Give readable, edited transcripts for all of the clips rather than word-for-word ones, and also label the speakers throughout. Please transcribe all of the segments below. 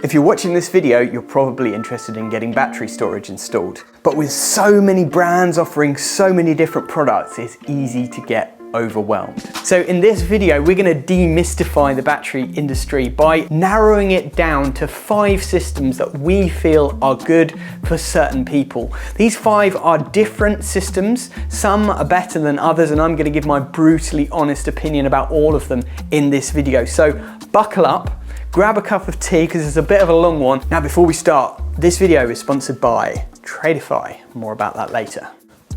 Speaker 1: If you're watching this video, you're probably interested in getting battery storage installed. But with so many brands offering so many different products, it's easy to get overwhelmed. So in this video, we're going to demystify the battery industry by narrowing it down to 5 systems that we feel are good for certain people. These 5 are different systems. Some are better than others, and I'm going to give my brutally honest opinion about all of them in this video. So buckle up. Grab a cup of tea because it's a bit of a long one. Now before we start, this video is sponsored by Tradify. More about that later.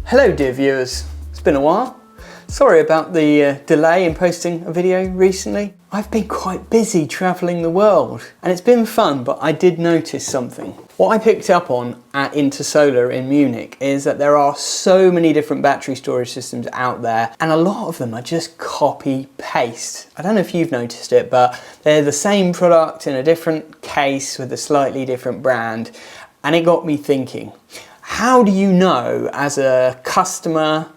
Speaker 1: Hello dear viewers, it's been a while. Sorry about the delay in posting a video recently. I've been quite busy traveling the world and it's been fun, but I did notice something. What I picked up on at Intersolar in Munich is that there are so many different battery storage systems out there and a lot of them are just copy paste. I don't know if you've noticed it, but they're the same product in a different case with a slightly different brand. And it got me thinking, how do you know as a customer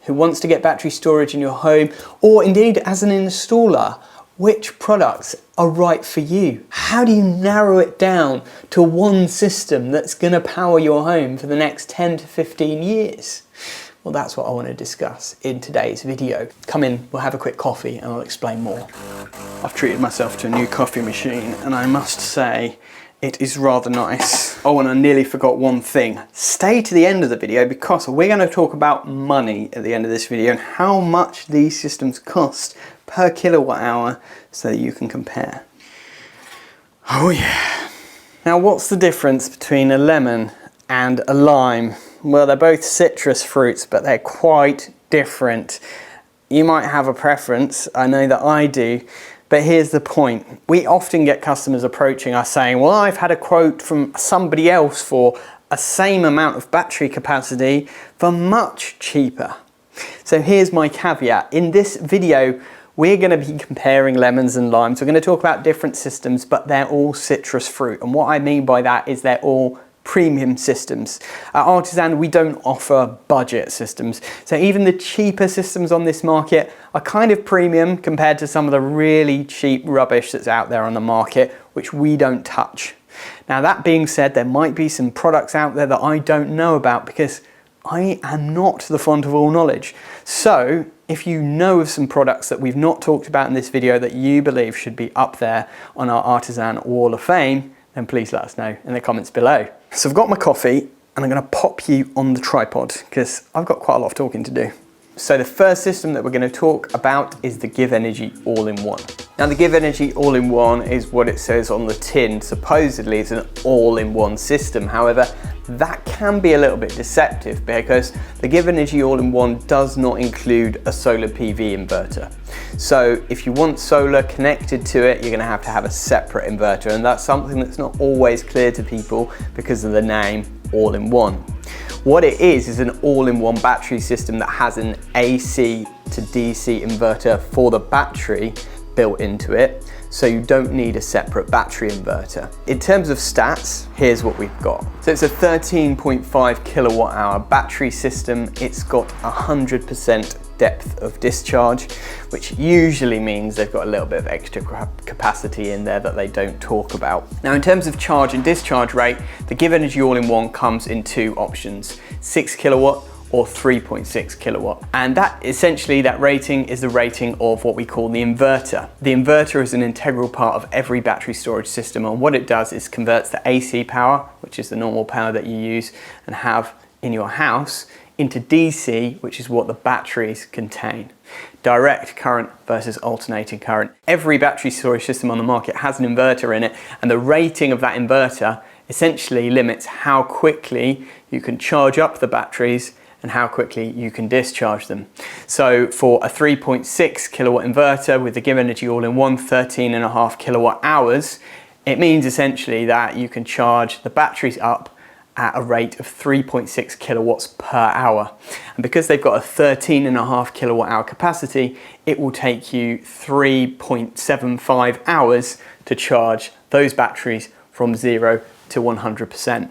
Speaker 1: who wants to get battery storage in your home, or indeed as an installer, which products are right for you? How do you narrow it down to one system that's going to power your home for the next 10 to 15 years? Well, that's what I want to discuss in today's video. Come in, we'll have a quick coffee and I'll explain more. I've treated myself to a new coffee machine and I must say, it is rather nice. Oh, and I nearly forgot one thing. Stay to the end of the video because we're going to talk about money at the end of this video and how much these systems cost per kilowatt hour so that you can compare. Oh yeah. Now what's the difference between a lemon and a lime? Well, they're both citrus fruits, but they're quite different. You might have a preference, I know that I do. But here's the point. We often get customers approaching us saying, well, I've had a quote from somebody else for a same amount of battery capacity for much cheaper. So here's my caveat. In this video, we're going to be comparing lemons and limes. We're going to talk about different systems, but they're all citrus fruit. And what I mean by that is they're all premium systems. At Artisan, we don't offer budget systems. So even the cheaper systems on this market are kind of premium compared to some of the really cheap rubbish that's out there on the market, which we don't touch. Now that being said, there might be some products out there that I don't know about because I am not the font of all knowledge. So if you know of some products that we've not talked about in this video that you believe should be up there on our Artisan Wall of Fame, then please let us know in the comments below. So I've got my coffee and I'm going to pop you on the tripod because I've got quite a lot of talking to do. So the first system that we're going to talk about is the Givenergy All-in-One. Now the Givenergy All-in-One is what it says on the tin. Supposedly it's an all-in-one system. However, that can be a little bit deceptive because the Givenergy All-in-One does not include a solar PV inverter. So if you want solar connected to it, you're going to have a separate inverter, and that's something that's not always clear to people because of the name All-in-One. What it is an all-in-one battery system that has an AC to DC inverter for the battery built into it, so you don't need a separate battery inverter. In terms of stats, here's what we've got. So it's a 13.5 kilowatt hour battery system. It's got 100% depth of discharge, which usually means they've got a little bit of extra capacity in there that they don't talk about. Now in terms of charge and discharge rate, the Givenergy All-in-One comes in 2 options, 6 kilowatt or 3.6 kilowatt. And that essentially, that rating is the rating of what we call the inverter. The inverter is an integral part of every battery storage system, and what it does is converts the AC power, which is the normal power that you use and have in your house, into DC, which is what the batteries contain. Direct current versus alternating current. Every battery storage system on the market has an inverter in it, and the rating of that inverter essentially limits how quickly you can charge up the batteries and how quickly you can discharge them. So for a 3.6 kilowatt inverter with the Givenergy All-in-One 13.5 kilowatt hours, it means essentially that you can charge the batteries up at a rate of 3.6 kilowatts per hour. And because they've got a 13.5 kilowatt hour capacity, it will take you 3.75 hours to charge those batteries from 0 to 100%.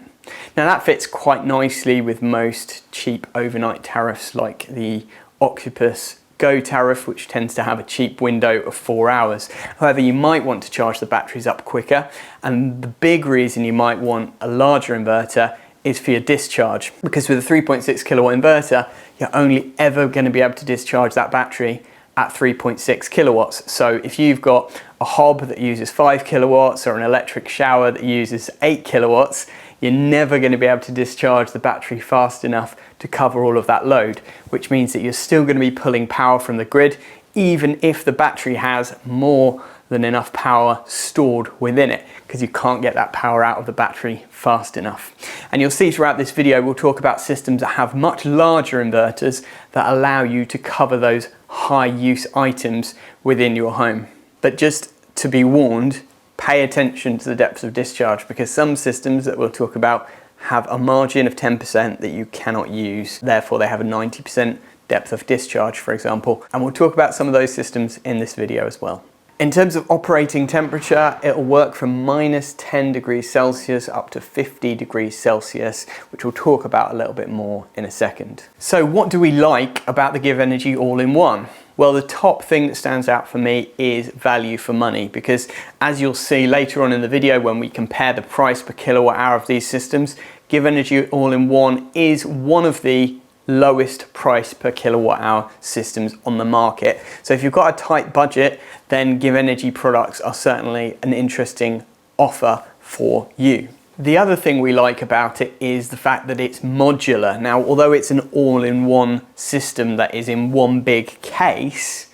Speaker 1: Now that fits quite nicely with most cheap overnight tariffs like the Octopus Go tariff, which tends to have a cheap window of 4 hours. However, you might want to charge the batteries up quicker, and the big reason you might want a larger inverter is for your discharge, because with a 3.6 kilowatt inverter, you're only ever going to be able to discharge that battery at 3.6 kilowatts. So if you've got a hob that uses 5 kilowatts or an electric shower that uses 8 kilowatts, you're never going to be able to discharge the battery fast enough to cover all of that load, which means that you're still going to be pulling power from the grid, even if the battery has more than enough power stored within it, because you can't get that power out of the battery fast enough. And you'll see throughout this video, we'll talk about systems that have much larger inverters that allow you to cover those high use items within your home. But just to be warned, pay attention to the depth of discharge, because some systems that we'll talk about have a margin of 10% that you cannot use. Therefore, they have a 90% depth of discharge, for example. And we'll talk about some of those systems in this video as well. In terms of operating temperature, it'll work from -10 degrees Celsius up to 50 degrees Celsius, which we'll talk about a little bit more in a second. So what do we like about the Givenergy all-in-one? Well, the top thing that stands out for me is value for money, because as you'll see later on in the video when we compare the price per kilowatt hour of these systems, Givenergy all-in-one is one of the lowest price per kilowatt hour systems on the market. So if you've got a tight budget, then Givenergy products are certainly an interesting offer for you. The other thing we like about it is the fact that it's modular. Now, although it's an all-in-one system that is in one big case,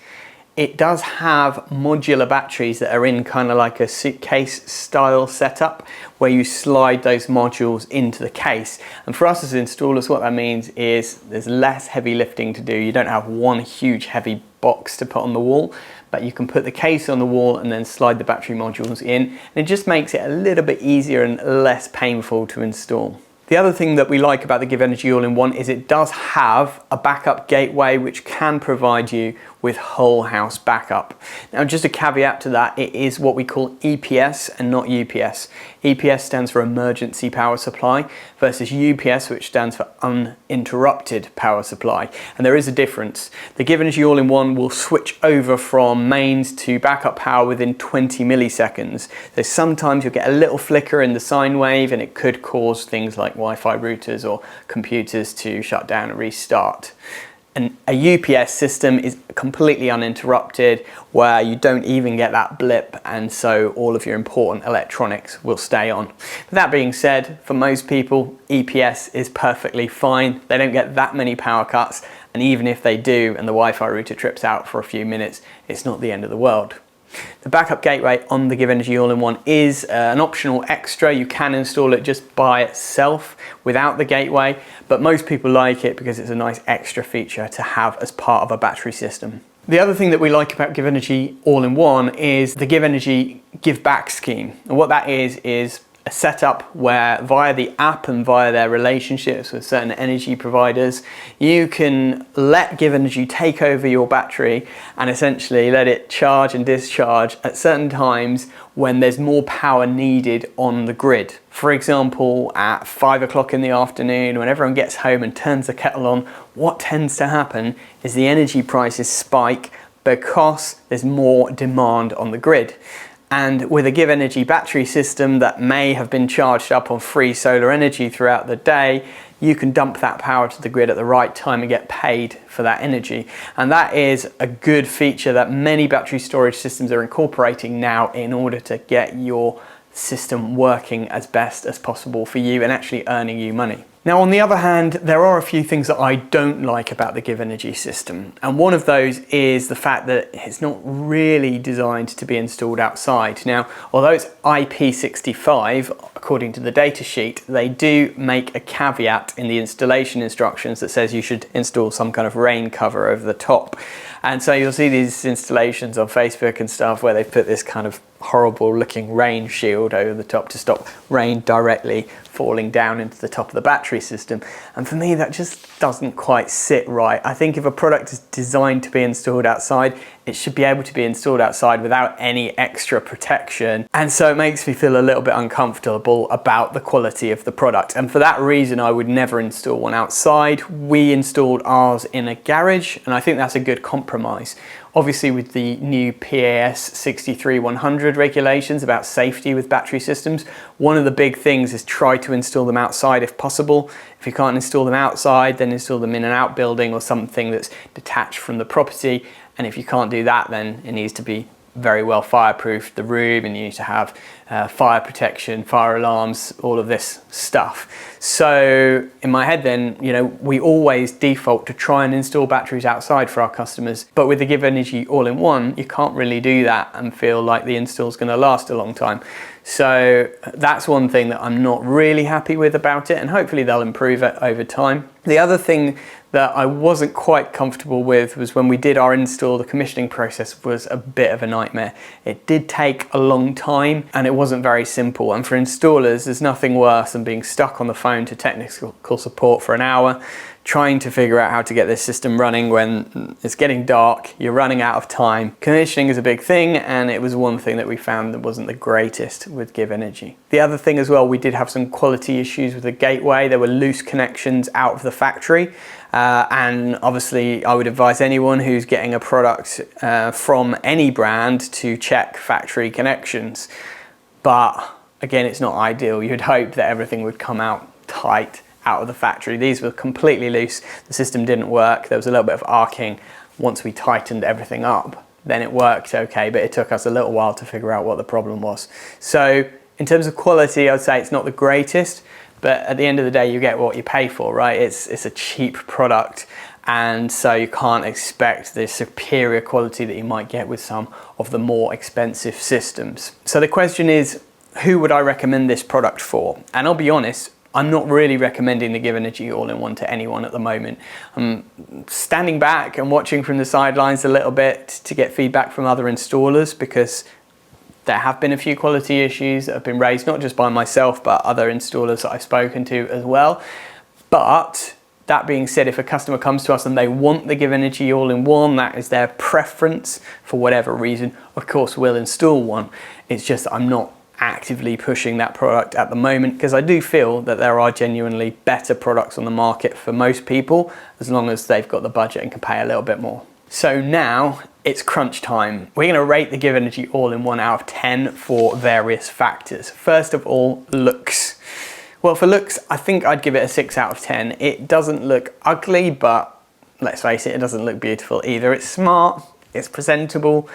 Speaker 1: it does have modular batteries that are in kind of like a suitcase style setup where you slide those modules into the case. And for us as installers, what that means is there's less heavy lifting to do. You don't have one huge heavy box to put on the wall, but you can put the case on the wall and then slide the battery modules in. And it just makes it a little bit easier and less painful to install. The other thing that we like about the Givenergy all-in-one is it does have a backup gateway which can provide you with whole house backup. Now, just a caveat to that, it is what we call EPS and not UPS. EPS stands for emergency power supply versus UPS, which stands for uninterrupted power supply. And there is a difference. The Givenergy all-in-one will switch over from mains to backup power within 20 milliseconds. So sometimes you'll get a little flicker in the sine wave and it could cause things like Wi-Fi routers or computers to shut down and restart. And a UPS system is completely uninterrupted, where you don't even get that blip, and so all of your important electronics will stay on. But that being said, for most people, EPS is perfectly fine. They don't get that many power cuts, and even if they do and the Wi-Fi router trips out for a few minutes, it's not the end of the world. The backup gateway on the Givenergy all-in-one is an optional extra. You can install it just by itself without the gateway, but most people like it because it's a nice extra feature to have as part of a battery system. The other thing that we like about Givenergy all-in-one is the Givenergy Give Back scheme. And what that is a setup where via the app and via their relationships with certain energy providers, you can let Givenergy take over your battery and essentially let it charge and discharge at certain times when there's more power needed on the grid. For example, at 5 o'clock in the afternoon, when everyone gets home and turns the kettle on, what tends to happen is the energy prices spike because there's more demand on the grid. And with a Givenergy battery system that may have been charged up on free solar energy throughout the day, you can dump that power to the grid at the right time and get paid for that energy. And that is a good feature that many battery storage systems are incorporating now in order to get your system working as best as possible for you and actually earning you money. Now, on the other hand, there are a few things that I don't like about the Givenergy system. And one of those is the fact that it's not really designed to be installed outside. Now, although it's IP65, according to the datasheet, they do make a caveat in the installation instructions that says you should install some kind of rain cover over the top. And so you'll see these installations on Facebook and stuff where they put this kind of horrible looking rain shield over the top to stop rain directly falling down into the top of the battery system. And for me, that just doesn't quite sit right. I think if a product is designed to be installed outside, it should be able to be installed outside without any extra protection. And so it makes me feel a little bit uncomfortable about the quality of the product. And for that reason, I would never install one outside. We installed ours in a garage, and I think that's a good compromise. Obviously, with the new PAS 63100 regulations about safety with battery systems, one of the big things is try to install them outside if possible. If you can't install them outside, then install them in an outbuilding or something that's detached from the property. And if you can't do that, then it needs to be very well fireproof, the room, and you need to have fire protection, fire alarms, all of this stuff. So in my head then, you know, we always default to try and install batteries outside for our customers. But with the Givenergy all-in-one, you can't really do that and feel like the install's gonna last a long time. So that's one thing that I'm not really happy with about it, and hopefully they'll improve it over time. The other thing that I wasn't quite comfortable with was when we did our install, the commissioning process was a bit of a nightmare. It did take a long time and it wasn't very simple. And for installers, there's nothing worse than being stuck on the phone to technical support for an hour, trying to figure out how to get this system running when it's getting dark, you're running out of time. Commissioning is a big thing, and it was one thing that we found that wasn't the greatest with Givenergy. The other thing as well, we did have some quality issues with the gateway. There were loose connections out of the factory. And obviously I would advise anyone who's getting a product from any brand to check factory connections. But again, it's not ideal. You'd hope that everything would come out tight out of the factory. These were completely loose. The system didn't work. There was a little bit of arcing. Once we tightened everything up, then it worked okay, but it took us a little while to figure out what the problem was. So in terms of quality, I'd say it's not the greatest, but at the end of the day, you get what you pay for, right? It's a cheap product, and so you can't expect the superior quality that you might get with some of the more expensive systems. So the question is, who would I recommend this product for? And I'll be honest, I'm not really recommending the Givenergy all-in-one to anyone at the moment. I'm standing back and watching from the sidelines a little bit to get feedback from other installers, because there have been a few quality issues that have been raised, not just by myself, but other installers that I've spoken to as well. But that being said, if a customer comes to us and they want the Givenergy all-in-one, that is their preference for whatever reason, of course we'll install one. It's just that I'm not actively pushing that product at the moment, because I do feel that there are genuinely better products on the market for most people, as long as they've got the budget and can pay a little bit more. So now it's crunch time. We're going to rate the Givenergy all-in-one out of 10 for various factors. First of all, looks. Well, for looks, I think I'd give it a 6 out of 10. It doesn't look ugly, but let's face it, it doesn't look beautiful either. It's smart, it's presentable,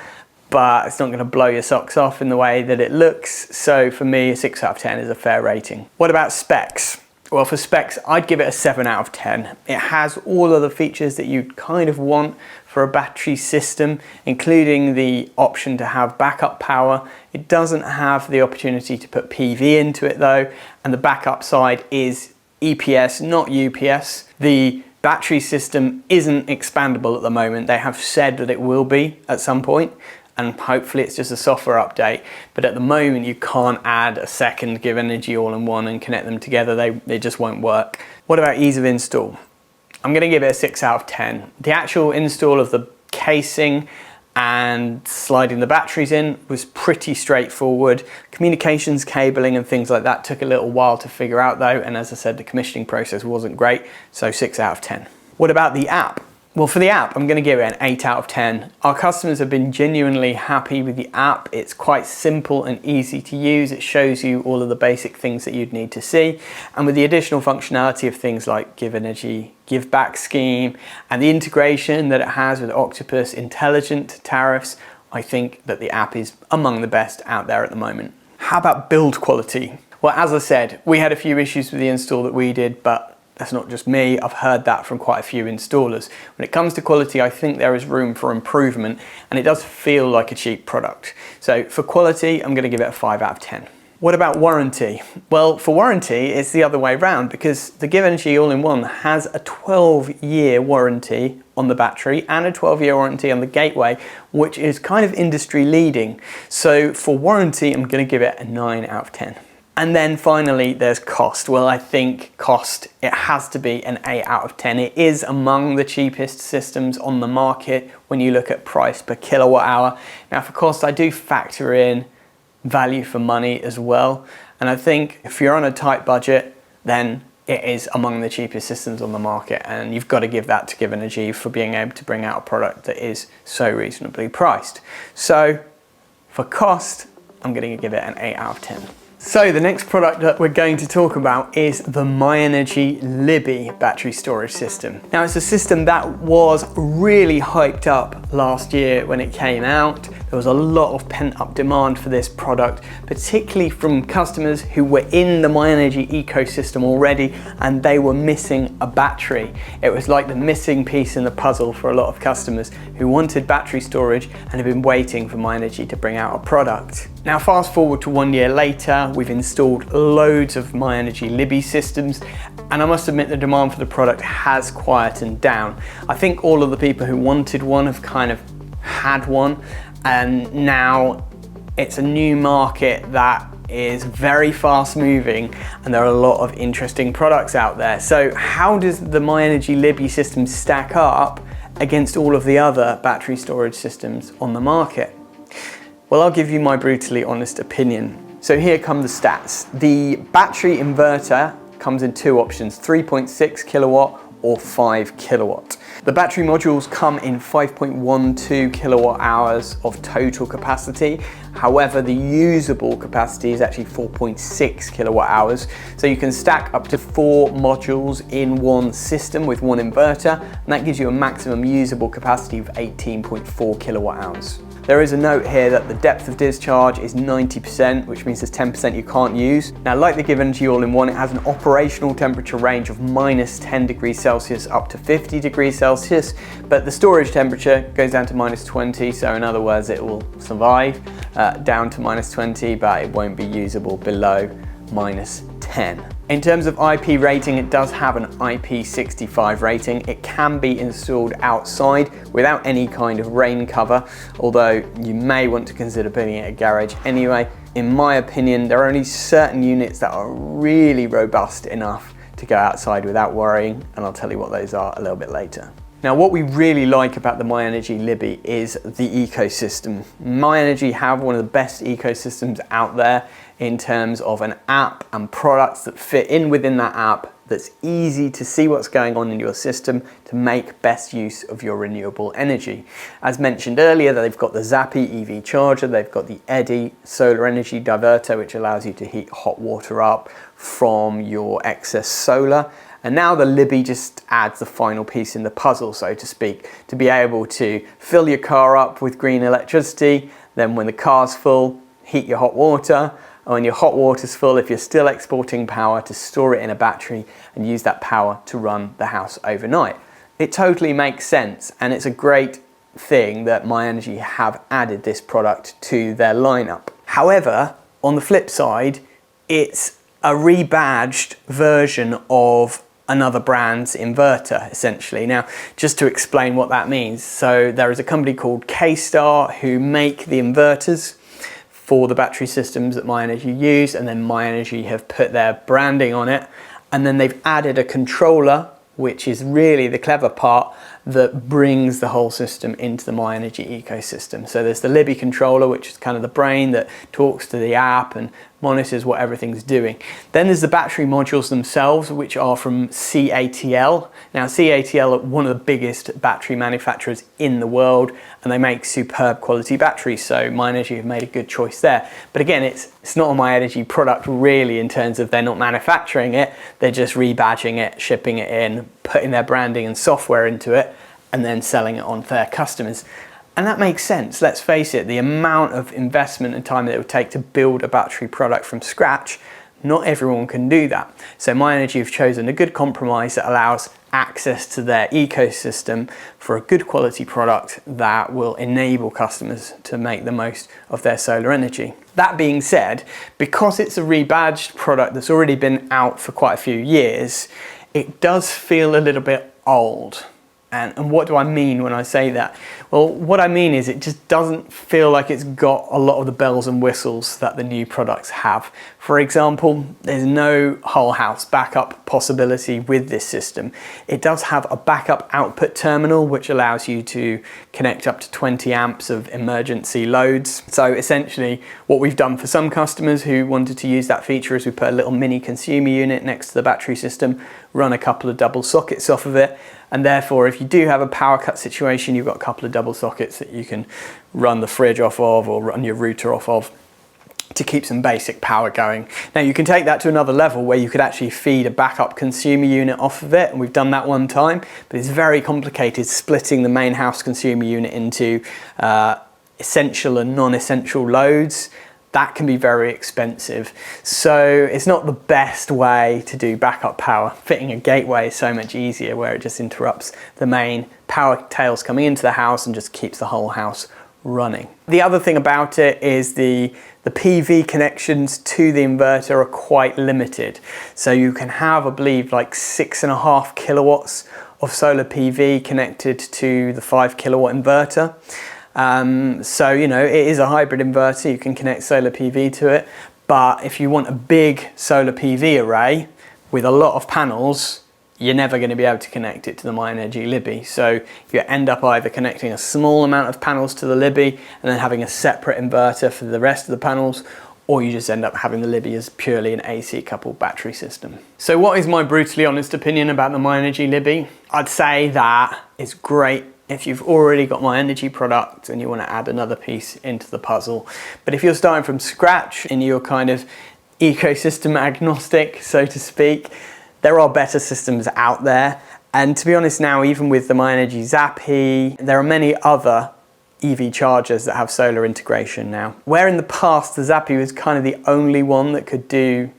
Speaker 1: but it's not going to blow your socks off in the way that it looks. So for me, a 6 out of 10 is a fair rating. What about specs? Well, for specs, I'd give it a 7 out of 10. It has all of the features that you'd kind of want for a battery system, including the option to have backup power. It doesn't have the opportunity to put PV into it though, and the backup side is EPS, not UPS. The battery system isn't expandable at the moment. They have said that it will be at some point, and hopefully it's just a software update. But at the moment, you can't add a second Givenergy all-in-one and connect them together. They just won't work. What about ease of install? I'm gonna give it a 6 out of 10. The actual install of the casing and sliding the batteries in was pretty straightforward. Communications cabling and things like that took a little while to figure out though, and as I said, the commissioning process wasn't great, so 6 out of 10. What about the app? Well, for the app, I'm going to give it an 8 out of 10. Our customers have been genuinely happy with the app. It's quite simple and easy to use. It shows you all of the basic things that you'd need to see. And with the additional functionality of things like Givenergy give back scheme and the integration that it has with Octopus intelligent tariffs, I think that the app is among the best out there at the moment. How about build quality? Well, as I said, we had a few issues with the install that we did, but that's not just me, I've heard that from quite a few installers. When it comes to quality, I think there is room for improvement, and it does feel like a cheap product. So for quality, I'm going to give it a 5 out of 10. What about warranty? Well, for warranty, it's the other way around, because the Givenergy All-in-One has a 12-year warranty on the battery and a 12-year warranty on the gateway, which is kind of industry leading. So for warranty, I'm going to give it a 9 out of 10. And then finally, there's cost. Well, I think cost, it has to be an 8 out of 10. It is among the cheapest systems on the market when you look at price per kilowatt hour. Now for cost, I do factor in value for money as well. And I think if you're on a tight budget, then it is among the cheapest systems on the market. And you've got to give that to Givenergy for being able to bring out a product that is so reasonably priced. So for cost, I'm going to give it an 8 out of 10. So the next product that we're going to talk about is the Myenergi Libbi battery storage system. Now it's a system that was really hyped up last year when it came out. There was a lot of pent-up demand for this product, particularly from customers who were in the Myenergi ecosystem already and they were missing a battery. It was like the missing piece in the puzzle for a lot of customers who wanted battery storage and have been waiting for Myenergi to bring out a product. Now fast forward to 1 year later, we've installed loads of Myenergi Libbi systems, and I must admit the demand for the product has quietened down. I think all of the people who wanted one have kind of had one, and now it's a new market that is very fast moving and there are a lot of interesting products out there. So how does the Myenergi Libbi system stack up against all of the other battery storage systems on the market? Well, I'll give you my brutally honest opinion. So here come the stats. The battery inverter comes in two options, 3.6 kilowatt or 5 kilowatt. The battery modules come in 5.12 kilowatt hours of total capacity. However, the usable capacity is actually 4.6 kilowatt hours. So you can stack up to 4 modules in one system with one inverter, and that gives you a maximum usable capacity of 18.4 kilowatt hours. There is a note here that the depth of discharge is 90%, which means there's 10% you can't use. Now, like the Givenergy All-in-One, it has an operational temperature range of minus 10 degrees Celsius up to 50 degrees Celsius, but the storage temperature goes down to minus 20, so in other words, it will survive down to minus 20, but it won't be usable below minus 10. In terms of IP rating, it does have an IP65 rating. It can be installed outside without any kind of rain cover, although you may want to consider putting it in a garage anyway. In my opinion, there are only certain units that are really robust enough to go outside without worrying, and I'll tell you what those are a little bit later. Now, what we really like about the Myenergi Libbi is the ecosystem. Myenergi have one of the best ecosystems out there in terms of an app and products that fit in within that app, that's easy to see what's going on in your system to make best use of your renewable energy. As mentioned earlier, they've got the Zappi EV charger, they've got the Eddy solar energy diverter, which allows you to heat hot water up from your excess solar. And now the Libbi just adds the final piece in the puzzle, so to speak, to be able to fill your car up with green electricity, then when the car's full, heat your hot water, and when your hot water's full, if you're still exporting power, to store it in a battery and use that power to run the house overnight. It totally makes sense, and it's a great thing that Myenergi have added this product to their lineup. However, on the flip side, it's a rebadged version of another brand's inverter, essentially. Now, just to explain what that means. So there is a company called K-Star who make the inverters for the battery systems that Myenergi use, and then Myenergi have put their branding on it, and then they've added a controller, which is really the clever part, that brings the whole system into the Myenergi ecosystem. So there's the Libbi controller, which is kind of the brain that talks to the app and monitors what everything's doing. Then there's the battery modules themselves, which are from CATL. Now, CATL are one of the biggest battery manufacturers in the world, and they make superb quality batteries, so Myenergi have made a good choice there. But again, it's not a Myenergi product really, in terms of they're not manufacturing it, they're just rebadging it, shipping it in, putting their branding and software into it, and then selling it on to their customers. And that makes sense. Let's face it, the amount of investment and time that it would take to build a battery product from scratch, not everyone can do that. So Myenergi have chosen a good compromise that allows access to their ecosystem for a good quality product that will enable customers to make the most of their solar energy. That being said, because it's a rebadged product that's already been out for quite a few years, it does feel a little bit old. And what do I mean when I say that? Well, what I mean is it just doesn't feel like it's got a lot of the bells and whistles that the new products have. For example, there's no whole house backup possibility with this system. It does have a backup output terminal, which allows you to connect up to 20 amps of emergency loads. So essentially what we've done for some customers who wanted to use that feature is we put a little mini consumer unit next to the battery system, run a couple of double sockets off of it, and therefore if you do have a power cut situation, you've got a couple of double sockets that you can run the fridge off of or run your router off of to keep some basic power going. Now you can take that to another level where you could actually feed a backup consumer unit off of it, and we've done that one time, but it's very complicated splitting the main house consumer unit into essential and non-essential loads. That can be very expensive. So it's not the best way to do backup power. Fitting a gateway is so much easier, where it just interrupts the main power tails coming into the house and just keeps the whole house running. The other thing about it is the PV connections to the inverter are quite limited. So you can have, I believe, like 6.5 kilowatts of solar PV connected to the 5 kilowatt inverter. So, you know, it is a hybrid inverter, you can connect solar PV to it, but if you want a big solar PV array with a lot of panels, you're never going to be able to connect it to the Myenergi Libbi. So you end up either connecting a small amount of panels to the Libbi and then having a separate inverter for the rest of the panels, or you just end up having the Libbi as purely an AC coupled battery system. So what is my brutally honest opinion about the Myenergi Libbi? I'd say that it's great if you've already got Myenergi product and you want to add another piece into the puzzle. But if you're starting from scratch and you're kind of ecosystem agnostic, so to speak, there are better systems out there. And to be honest now, even with the Myenergi Zappi, there are many other EV chargers that have solar integration now. Where in the past the Zappi was kind of the only one that could do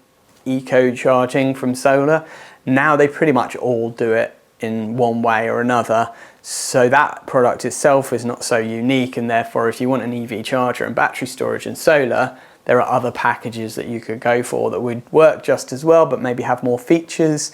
Speaker 1: eco charging from solar, now they pretty much all do it in one way or another. So that product itself is not so unique, and therefore if you want an EV charger and battery storage and solar, there are other packages that you could go for that would work just as well, but maybe have more features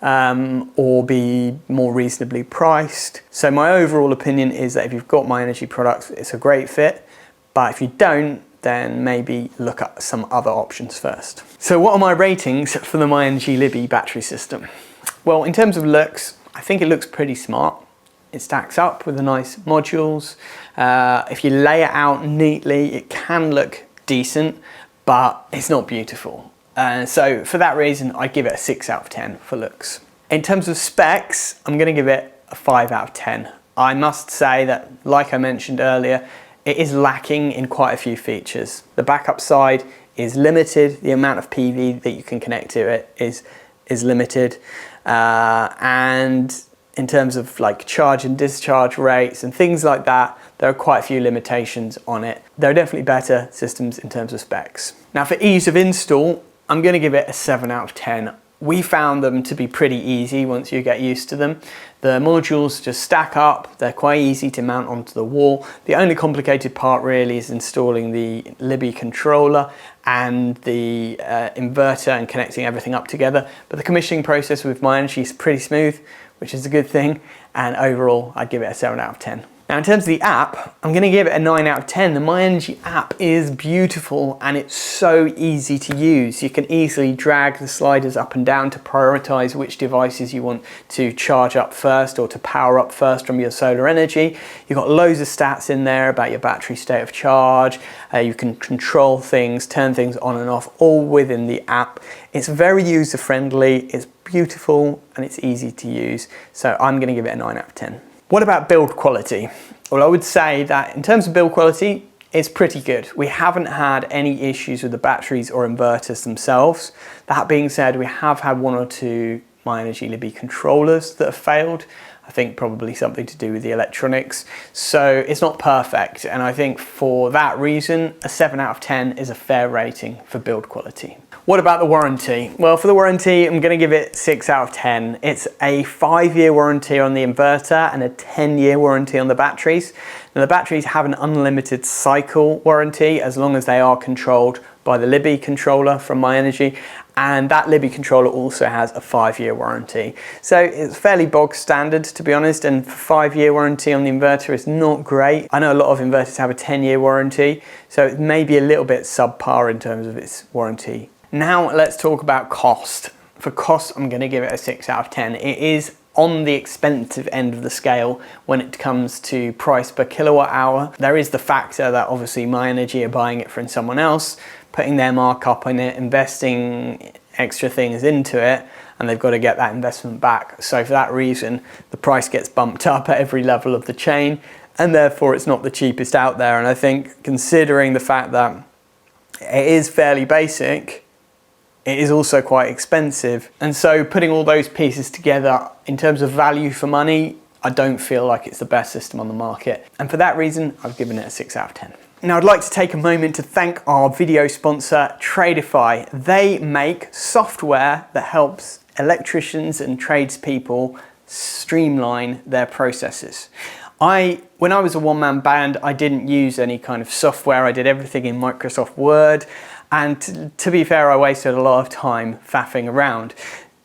Speaker 1: or be more reasonably priced. So my overall opinion is that if you've got Myenergi products, it's a great fit, but if you don't, then maybe look at some other options first. So what are my ratings for the Myenergi Libbi battery system? Well, in terms of looks, I think it looks pretty smart. It stacks up with the nice modules. If you lay it out neatly, it can look decent, but it's not beautiful. So for that reason, I give it a 6 out of 10 for looks. In terms of specs, I'm gonna give it a 5 out of 10. I must say that, like I mentioned earlier, it is lacking in quite a few features. The backup side is limited. The amount of PV that you can connect to it is limited. And in terms of like charge and discharge rates and things like that, there are quite a few limitations on it. There are definitely better systems in terms of specs. Now for ease of install, I'm gonna give it a 7 out of 10. We found them to be pretty easy once you get used to them. The modules just stack up, they're quite easy to mount onto the wall. The only complicated part really is installing the Libbi controller and the inverter and connecting everything up together. But the commissioning process with Myenergi is pretty smooth, which is a good thing. And overall, I'd give it a 7 out of 10. Now in terms of the app, I'm gonna give it a 9 out of 10. The Myenergi app is beautiful and it's so easy to use. You can easily drag the sliders up and down to prioritize which devices you want to charge up first or to power up first from your solar energy. You've got loads of stats in there about your battery state of charge. You can control things, turn things on and off, all within the app. It's very user-friendly, it's beautiful, and it's easy to use. So I'm gonna give it a 9 out of 10. What about build quality? Well, I would say that in terms of build quality, it's pretty good. We haven't had any issues with the batteries or inverters themselves. That being said, we have had 1 or 2 Myenergi Libbi controllers that have failed. I think probably something to do with the electronics. So it's not perfect. And I think for that reason, a 7 out of 10 is a fair rating for build quality. What about the warranty? Well, for the warranty, I'm gonna give it 6 out of 10. It's a 5-year warranty on the inverter and a 10-year warranty on the batteries. Now the batteries have an unlimited cycle warranty as long as they are controlled by the Libbi controller from Myenergi, and that Libbi controller also has a 5-year warranty. So it's fairly bog standard, to be honest, and for 5-year warranty on the inverter is not great. I know a lot of inverters have a 10-year warranty, so it may be a little bit subpar in terms of its warranty. Now let's talk about cost. For cost, I'm going to give it a 6 out of 10. It is on the expensive end of the scale when it comes to price per kilowatt hour. There is the factor that obviously Myenergi are buying it from someone else, putting their markup on it, investing extra things into it, and they've got to get that investment back. So for that reason, the price gets bumped up at every level of the chain, and therefore it's not the cheapest out there. And I think considering the fact that it is fairly basic, it is also quite expensive. And so putting all those pieces together in terms of value for money, I don't feel like it's the best system on the market. And for that reason, I've given it a 6 out of 10. Now I'd like to take a moment to thank our video sponsor, Tradify. They make software that helps electricians and tradespeople streamline their processes. When I was a one-man band, I didn't use any kind of software. I did everything in Microsoft Word. And to be fair, I wasted a lot of time faffing around.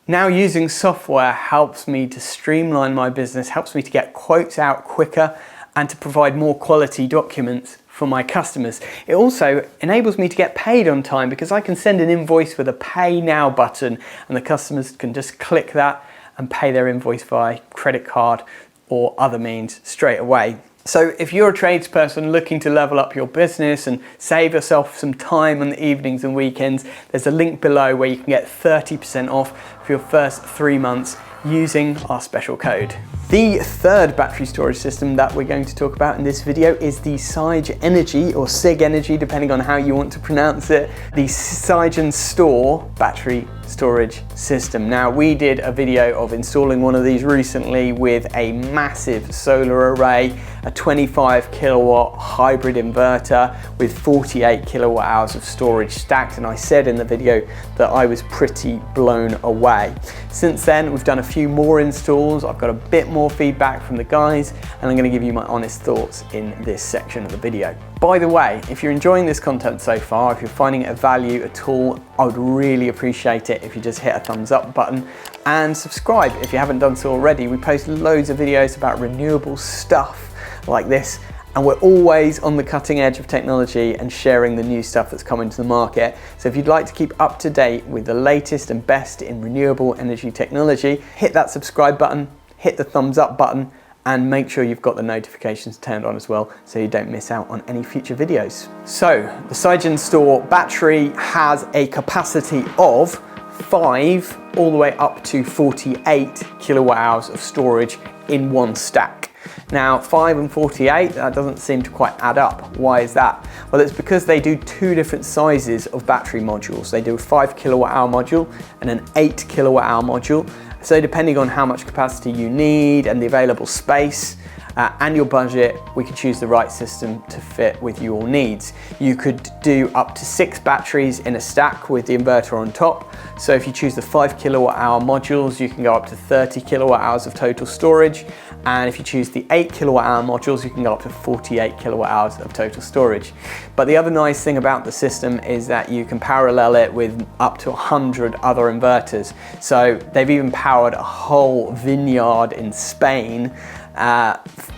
Speaker 1: Now using software helps me to streamline my business, helps me to get quotes out quicker and to provide more quality documents for my customers. It also enables me to get paid on time because I can send an invoice with a pay now button and the customers can just click that and pay their invoice via credit card or other means straight away. So if you're a tradesperson looking to level up your business and save yourself some time on the evenings and weekends, there's a link below where you can get 30% off for your first 3 months using our special code. The third battery storage system that we're going to talk about in this video is the Sigenergy, or Sigenergy depending on how you want to pronounce it, the Sigenstor battery storage system. Now we did a video of installing one of these recently with a massive solar array, a 25 kilowatt hybrid inverter with 48 kilowatt hours of storage stacked, and I said in the video that I was pretty blown away. Since then we've done a few more installs, I've got a bit more feedback from the guys, and I'm going to give you my honest thoughts in this section of the video. By the way, if you're enjoying this content so far, if you're finding it of value at all, I would really appreciate it if you just hit a thumbs up button and subscribe if you haven't done so already. We post loads of videos about renewable stuff like this, and we're always on the cutting edge of technology and sharing the new stuff that's coming to the market. So if you'd like to keep up to date with the latest and best in renewable energy technology, hit that subscribe button, hit the thumbs up button, and make sure you've got the notifications turned on as well so you don't miss out on any future videos. So the Sigenstor battery has a capacity of 5 all the way up to 48 kilowatt hours of storage in one stack. Now 5 and 48, that doesn't seem to quite add up. Why is that? Well, it's because they do 2 different sizes of battery modules. They do a 5 kilowatt hour module and an 8 kilowatt hour module. So depending on how much capacity you need and the available space and your budget, we could choose the right system to fit with your needs. You could do up to 6 batteries in a stack with the inverter on top. So if you choose the 5 kilowatt hour modules, you can go up to 30 kilowatt hours of total storage. And if you choose the 8 kilowatt hour modules, you can go up to 48 kilowatt hours of total storage. But the other nice thing about the system is that you can parallel it with up to 100 other inverters. So they've even powered a whole vineyard in Spain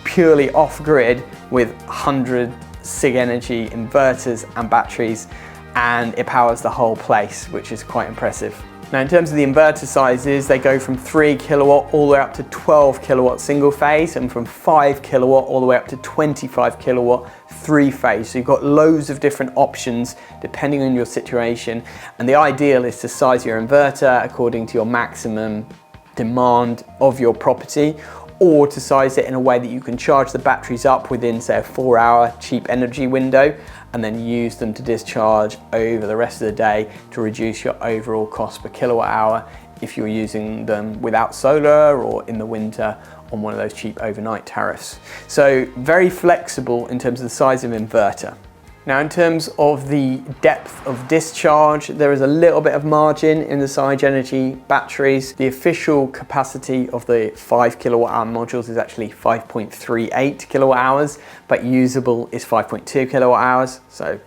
Speaker 1: purely off-grid with 100 Sigenergy inverters and batteries, and it powers the whole place, which is quite impressive. Now in terms of the inverter sizes, they go from 3 kilowatt all the way up to 12 kilowatt single phase, and from 5 kilowatt all the way up to 25 kilowatt 3 phase. So you've got loads of different options depending on your situation, and the ideal is to size your inverter according to your maximum demand of your property, or to size it in a way that you can charge the batteries up within, say, a 4-hour cheap energy window and then use them to discharge over the rest of the day to reduce your overall cost per kilowatt hour if you're using them without solar or in the winter on one of those cheap overnight tariffs. So very flexible in terms of the size of inverter. Now in terms of the depth of discharge, there is a little bit of margin in the Sigenergy batteries. The official capacity of the 5 kilowatt hour modules is actually 5.38 kilowatt hours, but usable is 5.2 kilowatt hours. So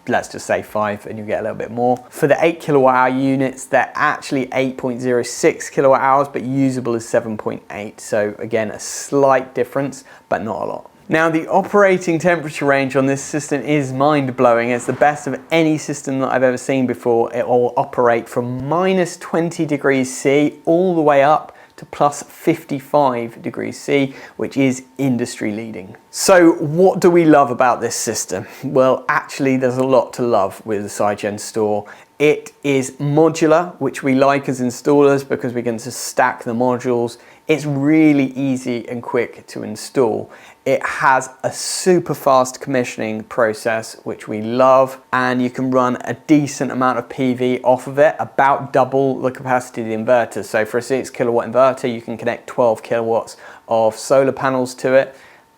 Speaker 1: let's just say 5 and you get a little bit more. For the 8 kilowatt hour units, they're actually 8.06 kilowatt hours, but usable is 7.8. So again, a slight difference, but not a lot. Now the operating temperature range on this system is mind-blowing. It's the best of any system that I've ever seen before. It will operate from minus 20 degrees C all the way up to plus 55 degrees C, which is industry leading. So what do we love about this system? Well, actually there's a lot to love with the Sigenstor. It is modular, which we like as installers because we can just stack the modules. It's really easy and quick to install. It has a super fast commissioning process, which we love, and you can run a decent amount of PV off of it, about double the capacity of the inverter. So for a 6 kilowatt inverter, you can connect 12 kilowatts of solar panels to it.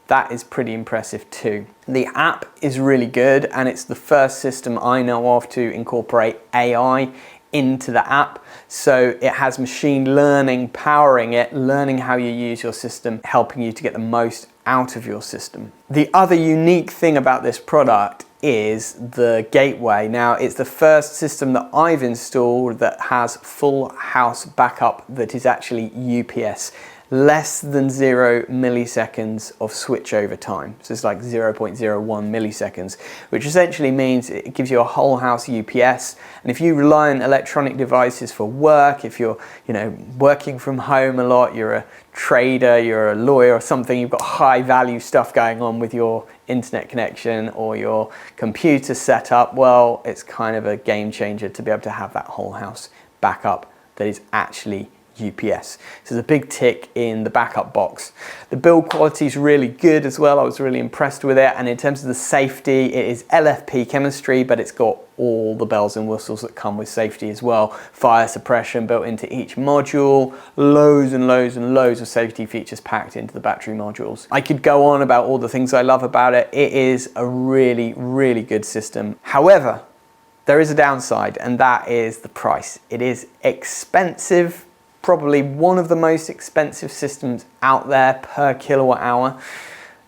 Speaker 1: That is pretty impressive too. The app is really good, and it's the first system I know of to incorporate AI into the app. So it has machine learning powering it, learning how you use your system, helping you to get the most out of your system. The other unique thing about this product is the gateway. Now, it's the first system that I've installed that has full house backup that is actually UPS. Less than 0 milliseconds of switchover time. So it's like 0.01 milliseconds, which essentially means it gives you a whole house UPS. And if you rely on electronic devices for work, if you're working from home a lot, you're a trader, you're a lawyer or something, you've got high value stuff going on with your internet connection or your computer setup, well, it's kind of a game changer to be able to have that whole house backup that is actually UPS. So there's a big tick in the backup box. The build quality is really good as well. I was really impressed with it. And in terms of the safety, it is LFP chemistry, but it's got all the bells and whistles that come with safety as well. Fire suppression built into each module, loads and loads and loads of safety features packed into the battery modules. I could go on about all the things I love about it. It is a really, really good system. However, there is a downside, and that is the price. It is expensive. Probably one of the most expensive systems out there per kilowatt hour,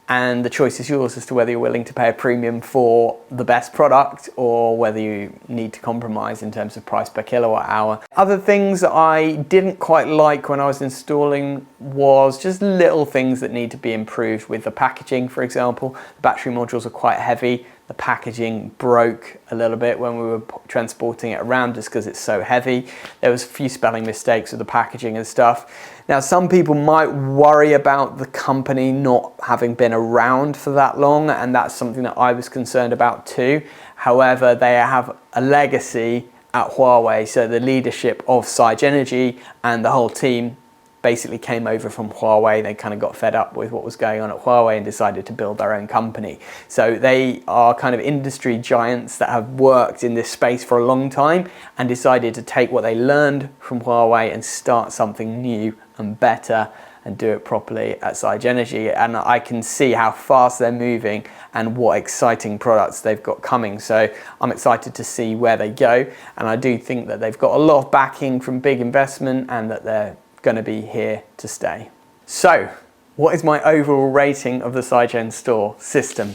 Speaker 1: and the choice is yours as to whether you're willing to pay a premium for the best product or whether you need to compromise in terms of price per kilowatt hour. Other things that I didn't quite like when I was installing was just little things that need to be improved with the packaging. For example, the battery modules are quite heavy. The packaging broke a little bit when we were transporting it around just because it's so heavy. There was a few spelling mistakes with the packaging and stuff. Now, some people might worry about the company not having been around for that long, and that's something that I was concerned about too. However, they have a legacy at Huawei, so the leadership of Sigenergy and the whole team basically came over from Huawei. They kind of got fed up with what was going on at Huawei and decided to build their own company. So they are kind of industry giants that have worked in this space for a long time and decided to take what they learned from Huawei and start something new and better and do it properly at Sigenergy. And I can see how fast they're moving and what exciting products they've got coming. So I'm excited to see where they go. And I do think that they've got a lot of backing from big investment and that they're going to be here to stay. So what is my overall rating of the Sigenstor system?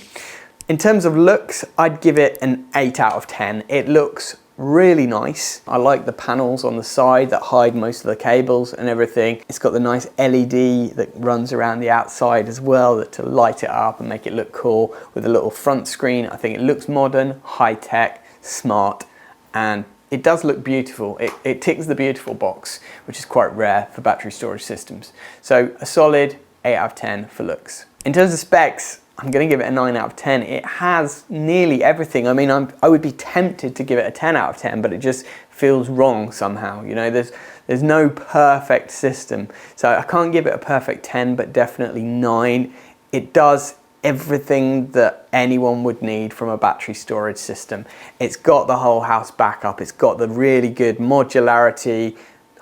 Speaker 1: In terms of looks, I'd give it an 8 out of 10. It looks really nice. I like the panels on the side that hide most of the cables and everything. It's got the nice LED that runs around the outside as well to light it up and make it look cool with a little front screen. I think it looks modern, high tech, smart, and it does look beautiful. It ticks the beautiful box, which is quite rare for battery storage systems. So a solid 8 out of 10 for looks. In terms of specs, I'm going to give it a 9 out of 10. It has nearly everything. I mean, I would be tempted to give it a 10 out of 10, but it just feels wrong somehow. You know, there's no perfect system. So I can't give it a perfect 10, but definitely 9. It does everything that anyone would need from a battery storage system. It's got the whole house backup. It's got the really good modularity,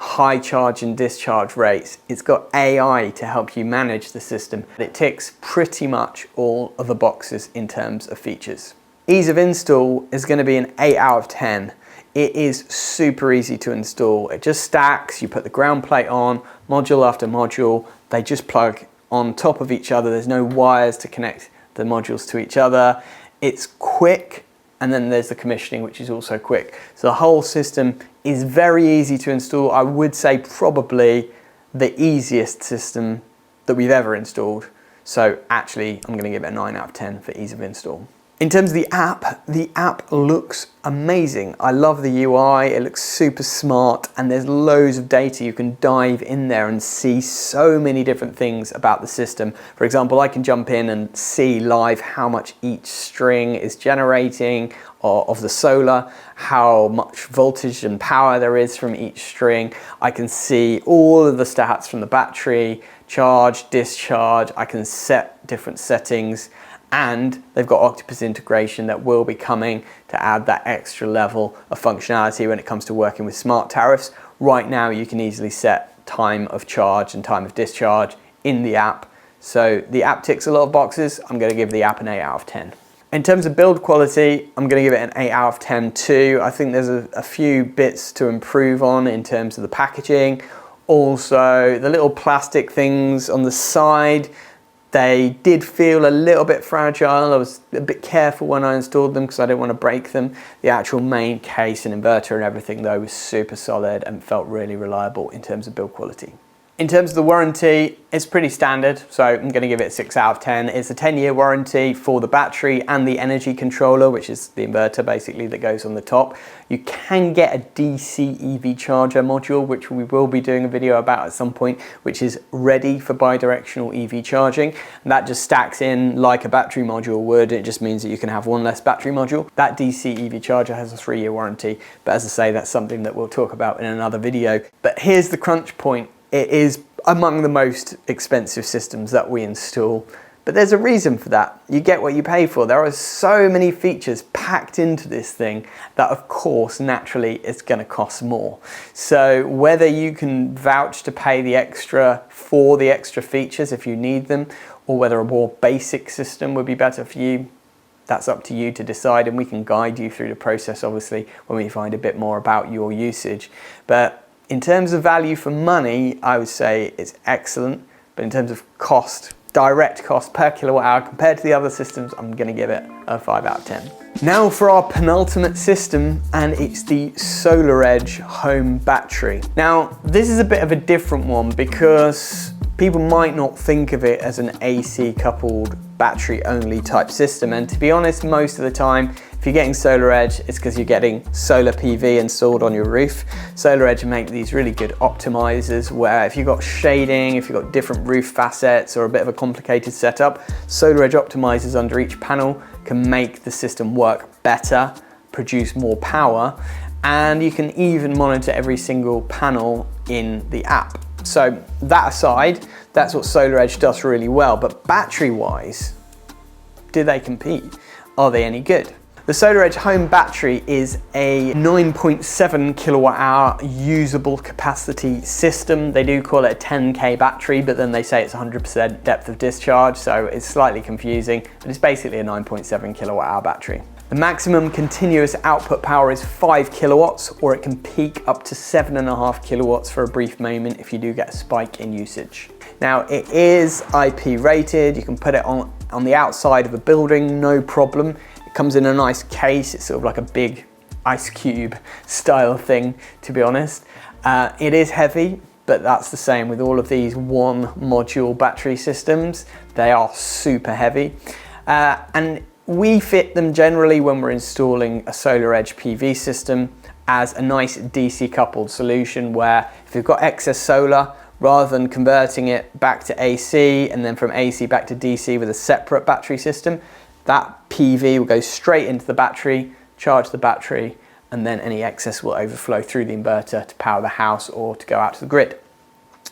Speaker 1: high charge and discharge rates. It's got AI to help you manage the system. It ticks pretty much all of the boxes in terms of features. Ease of install is going to be an 8 out of 10. It is super easy to install. It just stacks, you put the ground plate on, module after module, they just plug on top of each other. There's no wires to connect the modules to each other. It's quick, and then there's the commissioning, which is also quick. So the whole system is very easy to install. I would say probably the easiest system that we've ever installed. So actually, I'm going to give it a 9 out of 10 for ease of install. In terms of the app looks amazing. I love the UI, it looks super smart, and there's loads of data. You can dive in there and see so many different things about the system. For example, I can jump in and see live how much each string is generating of the solar, how much voltage and power there is from each string. I can see all of the stats from the battery, charge, discharge. I can set different settings. And they've got Octopus integration that will be coming to add that extra level of functionality when it comes to working with smart tariffs. Right now, you can easily set time of charge and time of discharge in the app. So the app ticks a lot of boxes. I'm going to give the app an 8 out of 10. In terms of build quality, I'm going to give it an 8 out of 10 too. I think there's a few bits to improve on in terms of the packaging. Also, the little plastic things on the side, they did feel a little bit fragile. I was a bit careful when I installed them because I didn't want to break them. The actual main case and inverter and everything though was super solid and felt really reliable in terms of build quality. In terms of the warranty, it's pretty standard, so I'm going to give it a 6 out of 10. It's a 10-year warranty for the battery and the energy controller, which is the inverter basically that goes on the top. You can get a DC EV charger module, which we will be doing a video about at some point, which is ready for bidirectional EV charging. And that just stacks in like a battery module would. It just means that you can have one less battery module. That DC EV charger has a 3-year warranty, but as I say, that's something that we'll talk about in another video. But here's the crunch point. It is among the most expensive systems that we install, but there's a reason for that. You get what you pay for. There are so many features packed into this thing that of course naturally it's going to cost more. So whether you can vouch to pay the extra for the extra features if you need them, or whether a more basic system would be better for you, that's up to you to decide, and we can guide you through the process obviously when we find a bit more about your usage. But in terms of value for money, I would say it's excellent, but in terms of cost, direct cost per kilowatt hour compared to the other systems, I'm going to give it a 5 out of 10. Now for our penultimate system, and it's the SolarEdge home battery. Now this is a bit of a different one because people might not think of it as an AC coupled battery only type system, and to be honest, most of the time if you're getting SolarEdge, it's because you're getting solar PV installed on your roof. SolarEdge make these really good optimizers where if you've got shading, if you've got different roof facets or a bit of a complicated setup, SolarEdge optimizers under each panel can make the system work better, produce more power, and you can even monitor every single panel in the app. So that aside, that's what SolarEdge does really well, but battery-wise, do they compete? Are they any good? The SolarEdge home battery is a 9.7 kilowatt hour usable capacity system. They do call it a 10K battery, but then they say it's 100% depth of discharge, so it's slightly confusing, but it's basically a 9.7 kilowatt hour battery. The maximum continuous output power is 5 kilowatts, or it can peak up to 7.5 kilowatts for a brief moment if you do get a spike in usage. Now it is IP rated, you can put it on the outside of a building, no problem. It comes in a nice case, it's sort of like a big ice cube style thing, to be honest. It is heavy, but that's the same with all of these one module battery systems. They are super heavy. And we fit them generally when we're installing a SolarEdge PV system as a nice DC coupled solution where if you've got excess solar, rather than converting it back to AC and then from AC back to DC with a separate battery system, that PV will go straight into the battery, charge the battery, and then any excess will overflow through the inverter to power the house or to go out to the grid.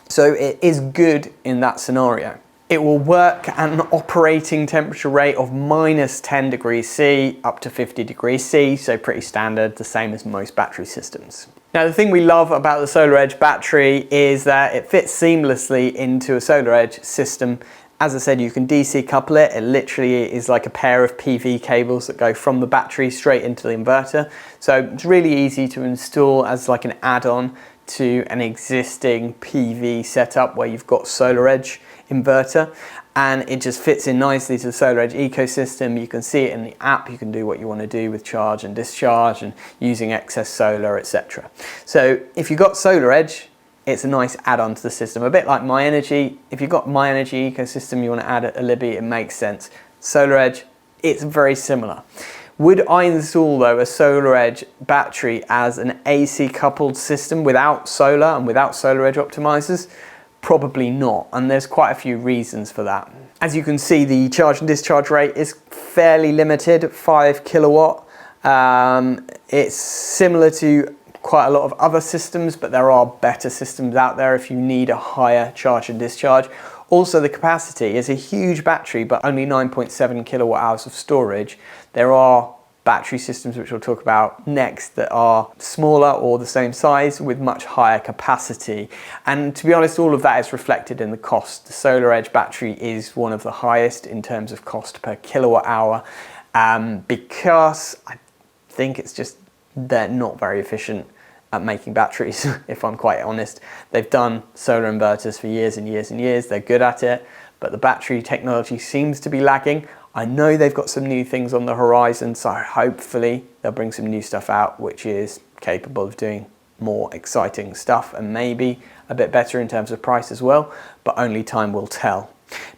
Speaker 1: So it is good in that scenario. It will work at an operating temperature rate of -10 degrees C up to 50 degrees C, so pretty standard, the same as most battery systems. Now the thing we love about the SolarEdge battery is that it fits seamlessly into a SolarEdge system. As I said, you can DC couple it. It literally is like a pair of PV cables that go from the battery straight into the inverter. So it's really easy to install as like an add-on to an existing PV setup where you've got SolarEdge inverter, and it just fits in nicely to the SolarEdge ecosystem. You can see it in the app. You can do what you want to do with charge and discharge and using excess solar, etc. So if you've got SolarEdge, it's a nice add-on to the system, a bit like Myenergi. If you've got Myenergi ecosystem, you want to add a Libbi, it makes sense. SolarEdge, it's very similar. Would I install though a SolarEdge battery as an AC coupled system without solar and without SolarEdge optimizers? Probably not, and there's quite a few reasons for that. As you can see, the charge and discharge rate is fairly limited, 5 kilowatt. It's similar to quite a lot of other systems, but there are better systems out there if you need a higher charge and discharge. Also, the capacity is a huge battery, but only 9.7 kilowatt hours of storage. There are battery systems, which we'll talk about next, that are smaller or the same size with much higher capacity. And to be honest, all of that is reflected in the cost. The SolarEdge battery is one of the highest in terms of cost per kilowatt hour, because I think it's just they're not very efficient at making batteries, if I'm quite honest. They've done solar inverters for years and years and years. They're good at it, but the battery technology seems to be lagging. I know they've got some new things on the horizon, so hopefully they'll bring some new stuff out which is capable of doing more exciting stuff and maybe a bit better in terms of price as well, but only time will tell.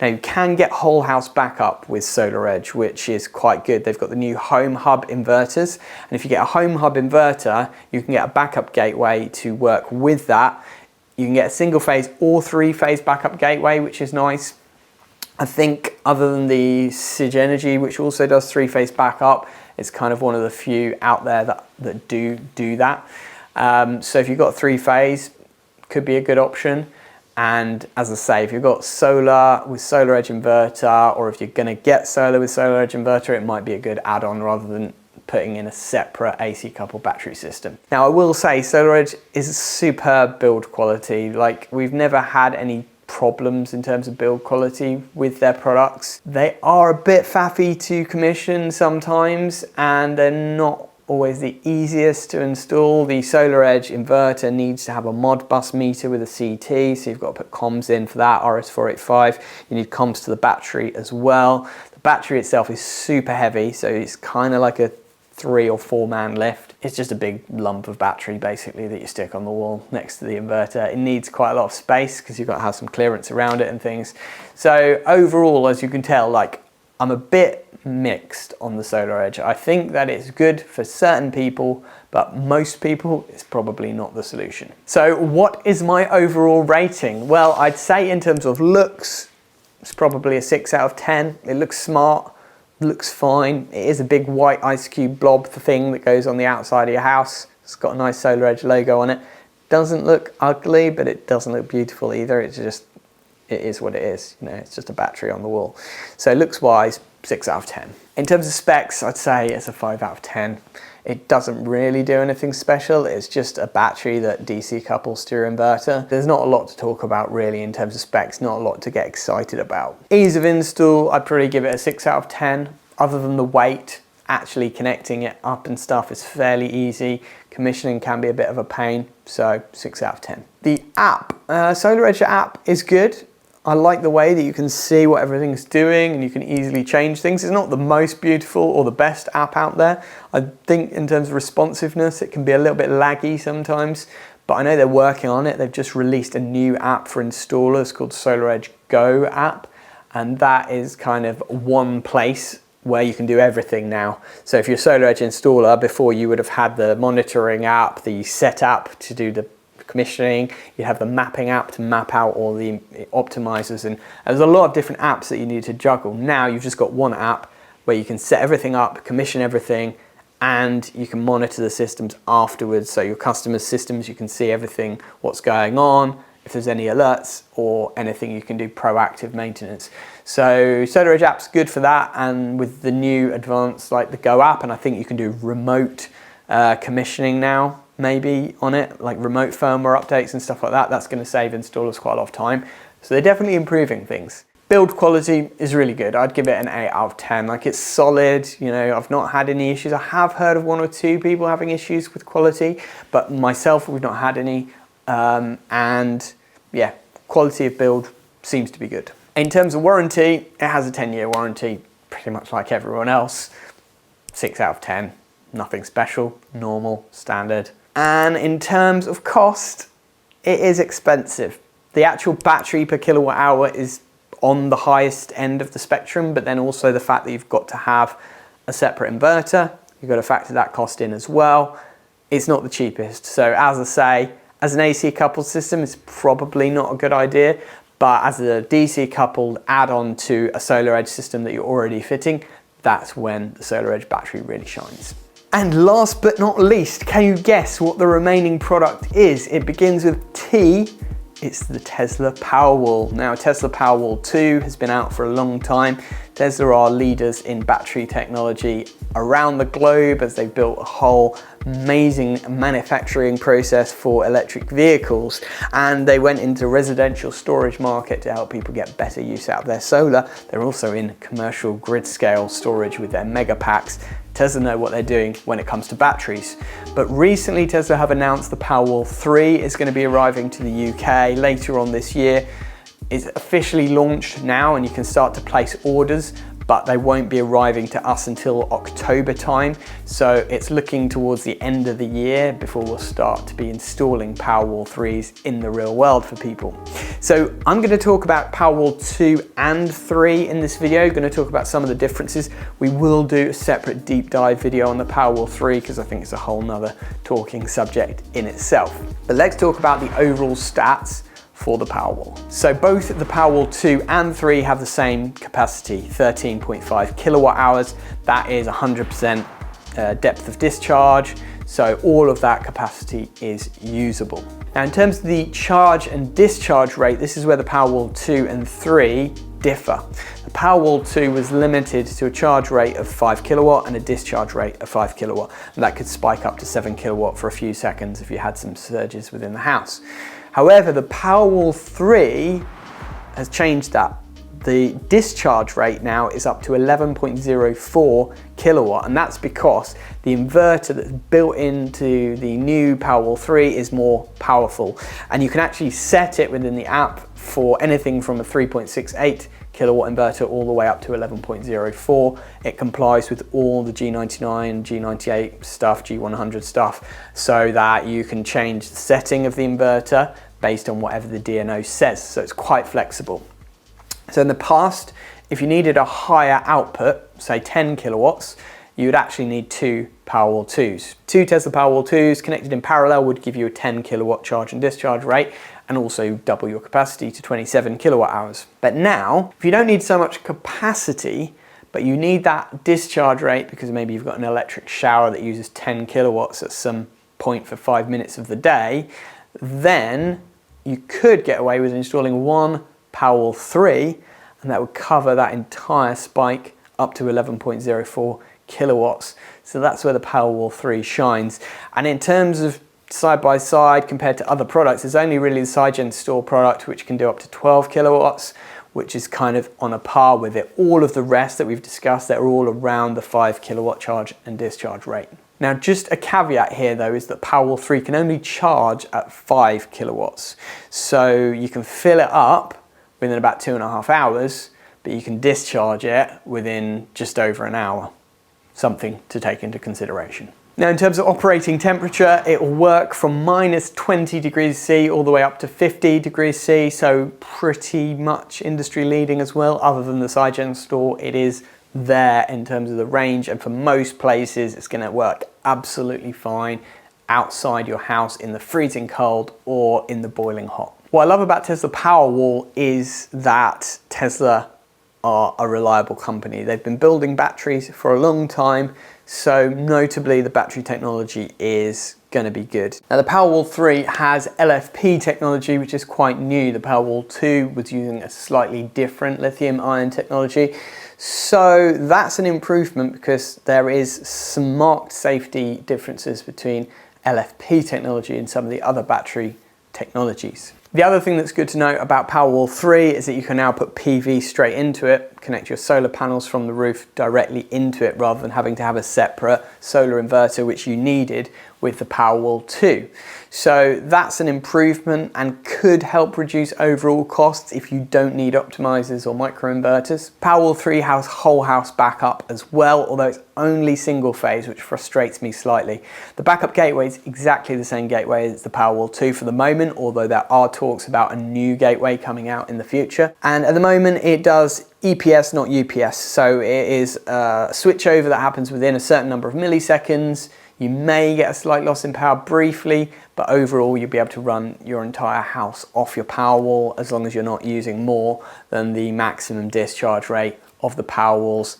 Speaker 1: Now you can get whole house backup with SolarEdge, which is quite good. They've got the new home hub inverters, and if you get a home hub inverter, you can get a backup gateway to work with that. You can get a single phase or 3-phase backup gateway, which is nice. I think other than the Sigenergy, which also does 3-phase backup, it's kind of one of the few out there that do that. So if you've got 3-phase, could be a good option. And as I say, if you've got solar with SolarEdge inverter, or if you're going to get solar with SolarEdge inverter, it might be a good add-on rather than putting in a separate AC coupled battery system. Now I will say SolarEdge is a superb build quality. Like, we've never had any problems in terms of build quality with their products. They are a bit faffy to commission sometimes, and they're not always the easiest to install. The SolarEdge inverter needs to have a Modbus meter with a CT, so you've got to put comms in for that, RS485. You need comms to the battery as well. The battery itself is super heavy, so it's kind of like a 3 or 4 man lift. It's just a big lump of battery basically that you stick on the wall next to the inverter. It needs quite a lot of space because you've got to have some clearance around it and things. So overall, as you can tell, like, I'm a bit mixed on the SolarEdge. I think that it's good for certain people, but most people it's probably not the solution. So what is my overall rating? Well, I'd say in terms of looks, it's probably a 6 out of 10. It looks smart, looks fine. It is a big white ice cube blob thing that goes on the outside of your house. It's got a nice SolarEdge logo on it. Doesn't look ugly, but it doesn't look beautiful either. It's just, it is what it is. You know, it's just a battery on the wall. So looks wise, 6 out of 10. In terms of specs, I'd say it's a 5 out of 10. It doesn't really do anything special. It's just a battery that DC couples to your inverter. There's not a lot to talk about really in terms of specs, not a lot to get excited about. Ease of install, I'd probably give it a 6 out of 10. Other than the weight, actually connecting it up and stuff is fairly easy. Commissioning can be a bit of a pain, so 6 out of 10. The app, SolarEdge app is good. I like the way that you can see what everything's doing and you can easily change things. It's not the most beautiful or the best app out there. I think in terms of responsiveness, it can be a little bit laggy sometimes, but I know they're working on it. They've just released a new app for installers called SolarEdge Go app, and that is kind of one place where you can do everything now. So if you're a SolarEdge installer, before you would have had the monitoring app, the set app to do the commissioning, you have the mapping app to map out all the optimizers, and there's a lot of different apps that you need to juggle. Now you've just got one app where you can set everything up, commission everything, and you can monitor the systems afterwards. So your customers' systems, you can see everything, what's going on, if there's any alerts or anything, you can do proactive maintenance. So SolarEdge app's good for that, and with the new advanced like the Go app, and I think you can do remote commissioning now. maybe on it, like remote firmware updates and stuff like that. That's going to save installers quite a lot of time. So they're definitely improving things. Build quality is really good. I'd give it an 8 out of 10. Like, it's solid, you know, I've not had any issues. I have heard of 1 or 2 people having issues with quality, but myself, we've not had any. And yeah, quality of build seems to be good. In terms of warranty, it has a 10-year warranty, pretty much like everyone else. 6 out of 10, nothing special, normal, standard. And in terms of cost, it is expensive. The actual battery per kilowatt hour is on the highest end of the spectrum, but then also the fact that you've got to have a separate inverter, you've got to factor that cost in as well. It's not the cheapest. So as I say, as an AC coupled system, it's probably not a good idea, but as a DC coupled add-on to a Solar Edge system that you're already fitting, that's when the Solar Edge battery really shines. And last but not least, can you guess what the remaining product is? It begins with T. It's the Tesla Powerwall. Now, Tesla Powerwall 2 has been out for a long time. Tesla are leaders in battery technology around the globe, as they've built a whole amazing manufacturing process for electric vehicles, and they went into residential storage market to help people get better use out of their solar. They're also in commercial grid scale storage with their mega packs. Tesla know what they're doing when it comes to batteries. But recently Tesla have announced the Powerwall 3 is going to be arriving to the UK later on this year. It's officially launched now and you can start to place orders, but they won't be arriving to us until October time. So it's looking towards the end of the year before we'll start to be installing Powerwall 3s in the real world for people. So I'm going to talk about Powerwall 2 and 3 in this video. I'm going to talk about some of the differences. We will do a separate deep dive video on the Powerwall 3 because I think it's a whole nother talking subject in itself. But let's talk about the overall stats for the Powerwall. So both the Powerwall 2 and 3 have the same capacity, 13.5 kilowatt hours. That is 100% depth of discharge. So all of that capacity is usable. Now in terms of the charge and discharge rate, this is where the Powerwall 2 and 3 differ. The Powerwall 2 was limited to a charge rate of 5 kilowatt and a discharge rate of 5 kilowatt. And that could spike up to 7 kilowatt for a few seconds if you had some surges within the house. However, the Powerwall 3 has changed that. The discharge rate now is up to 11.04 kilowatt, and that's because the inverter that's built into the new Powerwall 3 is more powerful. And you can actually set it within the app for anything from a 3.68 kilowatt inverter all the way up to 11.04. It complies with all the G99, G98 stuff, G100 stuff, so that you can change the setting of the inverter based on whatever the DNO says. So it's quite flexible. So in the past, if you needed a higher output, say 10 kilowatts, you would actually need 2 Powerwall 2s. 2 Tesla Powerwall 2s connected in parallel would give you a 10 kilowatt charge and discharge rate, and also double your capacity to 27 kilowatt hours. But now, if you don't need so much capacity, but you need that discharge rate because maybe you've got an electric shower that uses 10 kilowatts at some point for 5 minutes of the day, then you could get away with installing 1 Powerwall 3, and that would cover that entire spike up to 11.04 kilowatts. So that's where the Powerwall 3 shines. And in terms of side by side compared to other products, there's only really the Sigenstor product which can do up to 12 kilowatts, which is kind of on a par with it. All of the rest that we've discussed, they're all around the 5 kilowatt charge and discharge rate. Now, just a caveat here though is that Powerwall 3 can only charge at 5 kilowatts. So you can fill it up within about 2.5 hours, but you can discharge it within just over an hour. Something to take into consideration. Now in terms of operating temperature, it will work from -20 degrees C all the way up to 50 degrees C, so pretty much industry leading as well. Other than the Sigenstor, it is there in terms of the range, and for most places it's going to work absolutely fine outside your house in the freezing cold or in the boiling hot. What I love about Tesla Powerwall is that Tesla are a reliable company. They've been building batteries for a long time, so notably the battery technology is going to be good. Now the Powerwall 3 has LFP technology, which is quite new. The Powerwall 2 was using a slightly different lithium-ion technology, so that's an improvement because there is some marked safety differences between LFP technology and some of the other battery technologies. The other thing that's good to know about Powerwall 3 is that you can now put PV straight into it, connect your solar panels from the roof directly into it rather than having to have a separate solar inverter, which you needed with the Powerwall 2. So that's an improvement and could help reduce overall costs if you don't need optimizers or microinverters. Powerwall 3 has whole house backup as well, although it's only single phase, which frustrates me slightly. The backup gateway is exactly the same gateway as the Powerwall 2 for the moment, although there are talks about a new gateway coming out in the future. And at the moment it does EPS, not UPS. So it is a switchover that happens within a certain number of milliseconds. You may get a slight loss in power briefly, but overall you'll be able to run your entire house off your Powerwall as long as you're not using more than the maximum discharge rate of the Powerwalls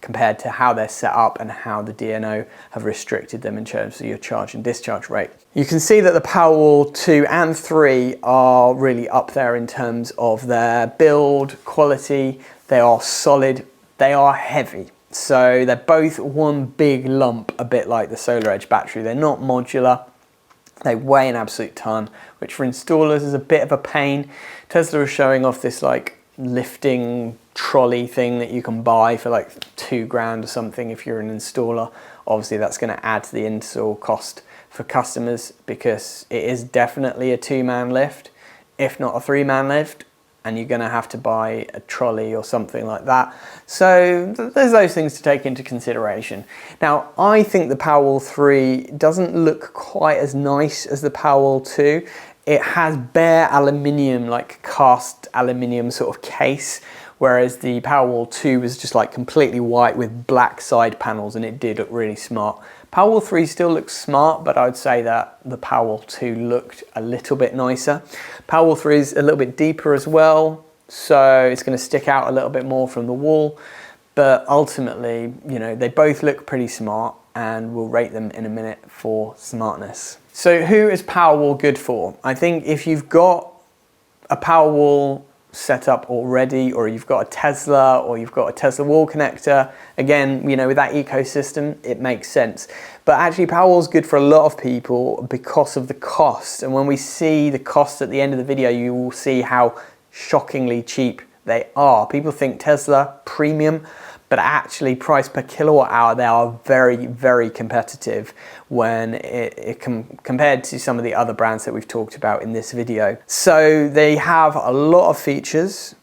Speaker 1: compared to how they're set up and how the DNO have restricted them in terms of your charge and discharge rate. You can see that the Powerwall 2 and 3 are really up there in terms of their build quality. They are solid, they are heavy. So they're both one big lump, a bit like the SolarEdge battery. They're not modular. They weigh an absolute ton, which for installers is a bit of a pain. Tesla is showing off this like lifting trolley thing that you can buy for like £2 or something if you're an installer. Obviously that's going to add to the install cost for customers because it is definitely a 2-man lift, if not a 3-man lift, and you're going to have to buy a trolley or something like that. So there's those things to take into consideration. Now, I think the Powerwall 3 doesn't look quite as nice as the Powerwall 2. It has bare aluminium, like cast aluminium sort of case, whereas the Powerwall 2 was just like completely white with black side panels, and it did look really smart. Powerwall 3 still looks smart, but I would say that the Powerwall 2 looked a little bit nicer. Powerwall 3 is a little bit deeper as well, so it's going to stick out a little bit more from the wall, but ultimately, you know, they both look pretty smart, and we'll rate them in a minute for smartness. So who is Powerwall good for? I think if you've got a Powerwall set up already, or you've got a Tesla, or you've got a Tesla wall connector, again, you know, with that ecosystem, it makes sense. But actually Powerwall is good for a lot of people because of the cost. And when we see the cost at the end of the video, you will see how shockingly cheap they are. People think Tesla premium, but actually price per kilowatt hour, they are very, very competitive when compared to some of the other brands that we've talked about in this video. So they have a lot of features.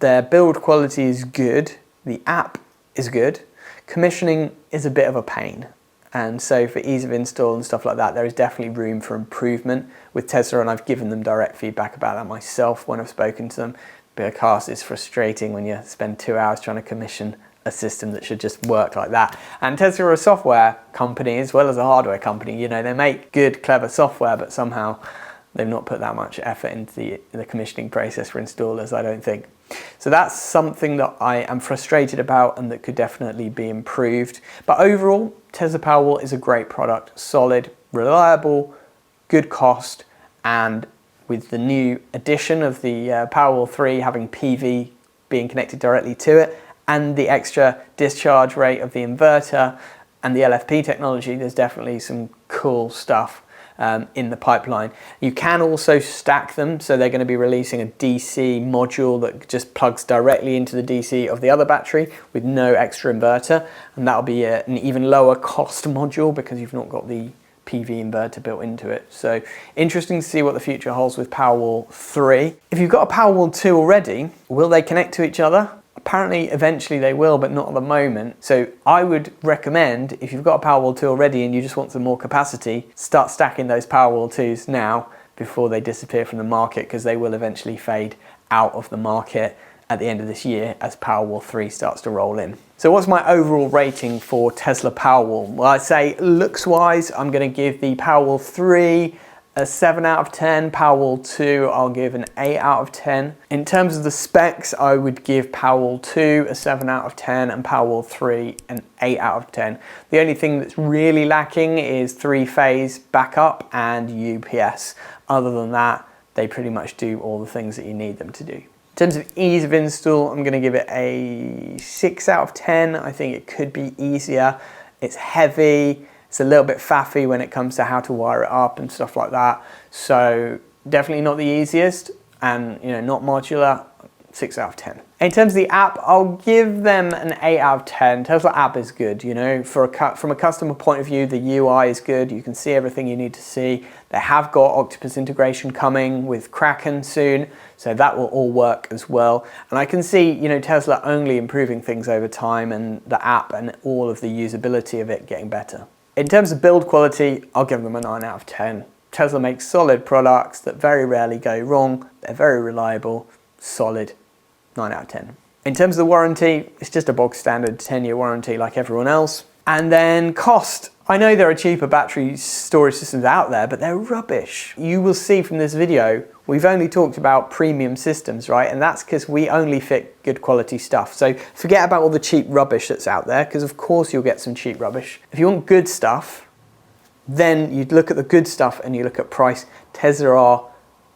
Speaker 1: Their build quality is good. The app is good. Commissioning is a bit of a pain. And so for ease of install and stuff like that, there is definitely room for improvement with Tesla, and I've given them direct feedback about that myself when I've spoken to them. Because it's frustrating when you spend 2 hours trying to commission a system that should just work like that. And Tesla are a software company as well as a hardware company. You know, they make good, clever software, but somehow they've not put that much effort into the commissioning process for installers, I don't think. So that's something that I am frustrated about and that could definitely be improved. But overall, Tesla Powerwall is a great product, solid, reliable, good cost, and with the new addition of the Powerwall 3 having PV being connected directly to it, and the extra discharge rate of the inverter and the LFP technology, there's definitely some cool stuff in the pipeline. You can also stack them, so they're going to be releasing a DC module that just plugs directly into the DC of the other battery with no extra inverter, and that'll be an even lower cost module because you've not got the PV inverter built into it. So interesting to see what the future holds with Powerwall 3. If you've got a Powerwall 2 already, will they connect to each other? Apparently eventually they will, but not at the moment. So I would recommend, if you've got a Powerwall 2 already and you just want some more capacity, start stacking those Powerwall 2s now before they disappear from the market, because they will eventually fade out of the market at the end of this year as Powerwall 3 starts to roll in. So what's my overall rating for Tesla Powerwall? Well, I'd say looks wise, I'm going to give the Powerwall 3 a 7 out of 10. Powerwall 2, I'll give an 8 out of 10. In terms of the specs, I would give Powerwall 2 a 7 out of 10 and Powerwall 3 an 8 out of 10. The only thing that's really lacking is 3-phase backup and UPS. Other than that, they pretty much do all the things that you need them to do. In terms of ease of install, I'm going to give it a 6 out of 10. I think it could be easier. It's heavy, It's a little bit faffy when it comes to how to wire it up and stuff like that. So definitely not the easiest, and not modular. 6 out of 10. In terms of the app, I'll give them an 8 out of 10. Tesla app is good, from a customer point of view, the UI is good. You can see everything you need to see. They have got Octopus integration coming with Kraken soon, so that will all work as well. And I can see, Tesla only improving things over time, and the app and all of the usability of it getting better. In terms of build quality, I'll give them a 9 out of 10. Tesla makes solid products that very rarely go wrong. They're very reliable, solid. 9 out of 10. In terms of the warranty, it's just a bog standard 10-year warranty like everyone else. And then cost. I know there are cheaper battery storage systems out there, but they're rubbish. You will see from this video, we've only talked about premium systems, right? And that's because we only fit good quality stuff. So forget about all the cheap rubbish that's out there, because of course you'll get some cheap rubbish. If you want good stuff, then you'd look at the good stuff and you look at price. Tesla are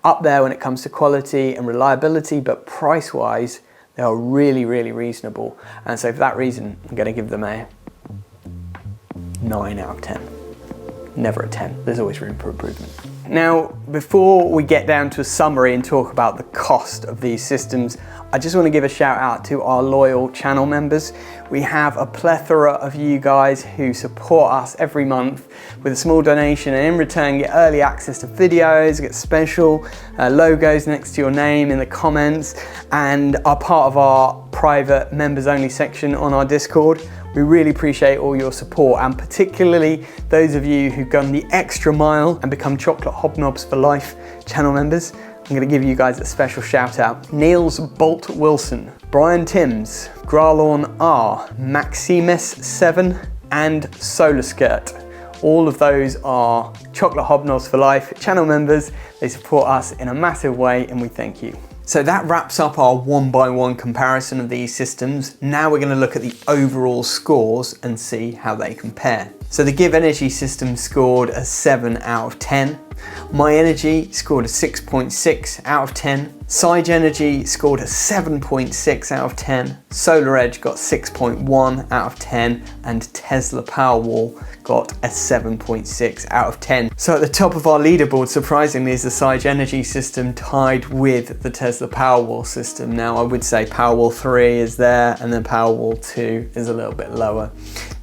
Speaker 1: up there when it comes to quality and reliability, but price-wise, they are really, really reasonable. And so for that reason, I'm going to give them a 9 out of 10. Never a 10. There's always room for improvement. Now, before we get down to a summary and talk about the cost of these systems, I just want to give a shout out to our loyal channel members. We have a plethora of you guys who support us every month with a small donation, and in return get early access to videos, get special logos next to your name in the comments, and are part of our private members only section on our Discord. We really appreciate all your support, and particularly those of you who've gone the extra mile and become Chocolate Hobnobs for Life channel members. I'm going to give you guys a special shout out. Niels Bolt Wilson, Brian Timms, Gralorn R, Maximus7 and Solar Skirt. All of those are Chocolate Hobnobs for Life channel members. They support us in a massive way and we thank you. So that wraps up our one-by-one comparison of these systems. Now we're going to look at the overall scores and see how they compare. So the Givenergy system scored a 7 out of 10. Myenergi scored a 6.6 out of 10. Sigenergy scored a 7.6 out of 10. SolarEdge got 6.1 out of 10, and Tesla Powerwall got a 7.6 out of 10. So at the top of our leaderboard, surprisingly, is the Sigenergy system tied with the Tesla Powerwall system. Now I would say Powerwall 3 is there, and then Powerwall 2 is a little bit lower.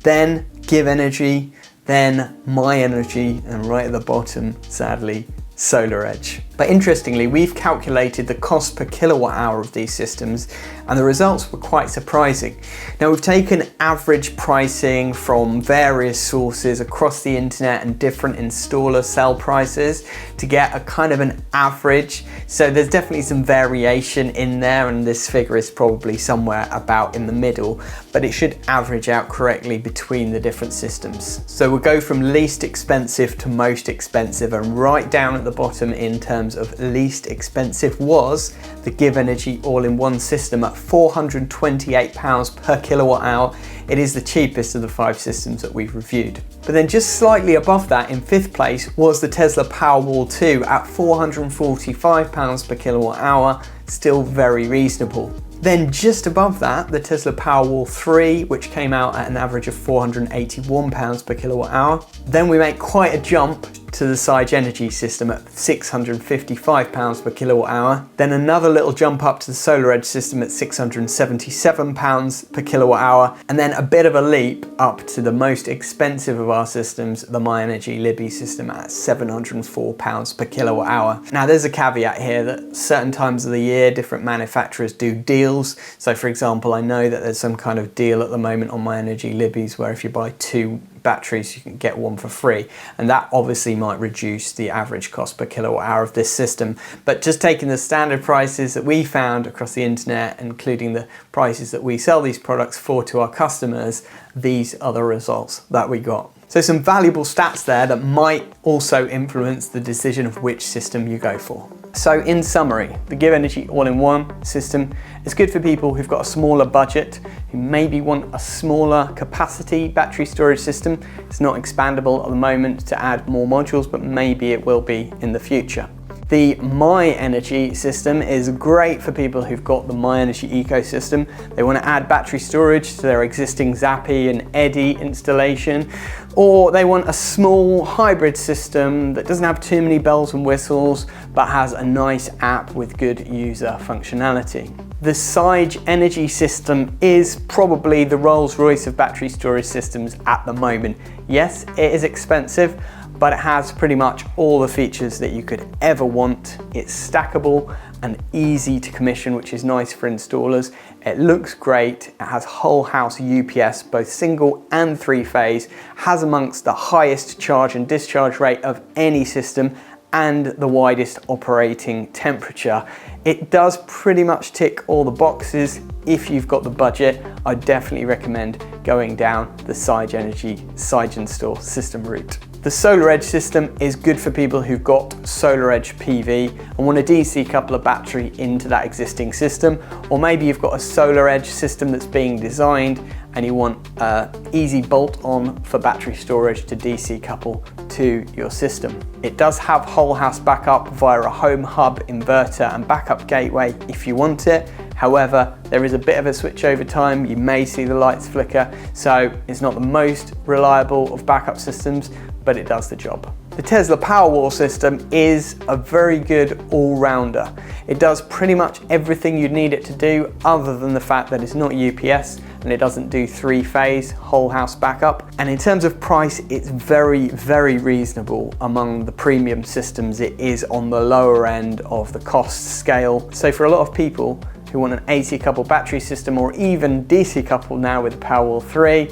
Speaker 1: Then Givenergy, then Myenergi, and right at the bottom, sadly, SolarEdge. But interestingly, we've calculated the cost per kilowatt hour of these systems, and the results were quite surprising. Now we've taken average pricing from various sources across the internet and different installer cell prices to get a kind of an average. So there's definitely some variation in there, and this figure is probably somewhere about in the middle, but it should average out correctly between the different systems. So we'll go from least expensive to most expensive, and right down at the bottom in terms of least expensive was the Givenergy all-in-one system at £428 per kilowatt hour. It is the cheapest of the 5 systems that we've reviewed. But then just slightly above that, in 5th place, was the Tesla Powerwall 2 at £445 per kilowatt hour, still very reasonable. Then just above that, the Tesla Powerwall 3, which came out at an average of £481 per kilowatt hour. Then we make quite a jump to the Sigenergy system at £655 per kilowatt hour. Then another little jump up to the SolarEdge system at £677 per kilowatt hour. And then a bit of a leap up to the most expensive of our systems, the Myenergi Libbi system at £704 per kilowatt hour. Now there's a caveat here that certain times of the year, different manufacturers do deals. So for example, I know that there's some kind of deal at the moment on Myenergi Libbis where if you buy 2 batteries you can get 1 for free, and that obviously might reduce the average cost per kilowatt hour of this system. But just taking the standard prices that we found across the internet, including the prices that we sell these products for to our customers, these are the results that we got. So some valuable stats there that might also influence the decision of which system you go for. So in summary, the Givenergy all-in-one system is good for people who've got a smaller budget, who maybe want a smaller capacity battery storage system. It's not expandable at the moment to add more modules, but maybe it will be in the future. The Myenergi system is great for people who've got the Myenergi ecosystem. They want to add battery storage to their existing Zappi and Eddy installation, or they want a small hybrid system that doesn't have too many bells and whistles, but has a nice app with good user functionality. The Sigenergy system is probably the Rolls-Royce of battery storage systems at the moment. Yes, it is expensive, but it has pretty much all the features that you could ever want. It's stackable and easy to commission, which is nice for installers. It looks great. It has whole house UPS, both single and three phase, has amongst the highest charge and discharge rate of any system, and the widest operating temperature. It does pretty much tick all the boxes. If you've got the budget, I definitely recommend going down the Sigenergy Sigenstor system route. The Solar Edge system is good for people who've got Solar Edge PV and want to DC couple a battery into that existing system, or maybe you've got a Solar Edge system that's being designed and you want an easy bolt on for battery storage to DC couple to your system. It does have whole house backup via a home hub inverter and backup gateway if you want it. However, there is a bit of a switch over time. You may see the lights flicker, so it's not the most reliable of backup systems, but it does the job. The Tesla Powerwall system is a very good all-rounder. It does pretty much everything you'd need it to do, other than the fact that it's not UPS and it doesn't do three-phase whole house backup. And in terms of price, it's very, very reasonable among the premium systems. It is on the lower end of the cost scale. So for a lot of people who want an AC coupled battery system, or even DC coupled now with the Powerwall 3,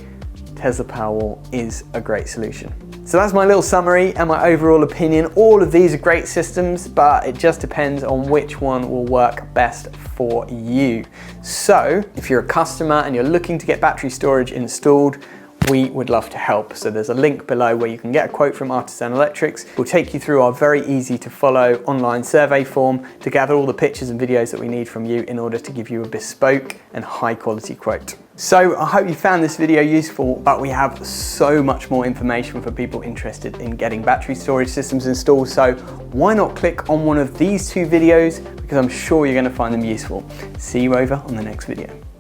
Speaker 1: Tesla Powerwall is a great solution. So that's my little summary and my overall opinion. All of these are great systems, but it just depends on which one will work best for you. So if you're a customer and you're looking to get battery storage installed, we would love to help. So there's a link below where you can get a quote from Artisan Electrics. We'll take you through our very easy to follow online survey form to gather all the pictures and videos that we need from you in order to give you a bespoke and high quality quote. So I hope you found this video useful, but we have so much more information for people interested in getting battery storage systems installed. So why not click on one of these two videos, because I'm sure you're going to find them useful. See you over on the next video.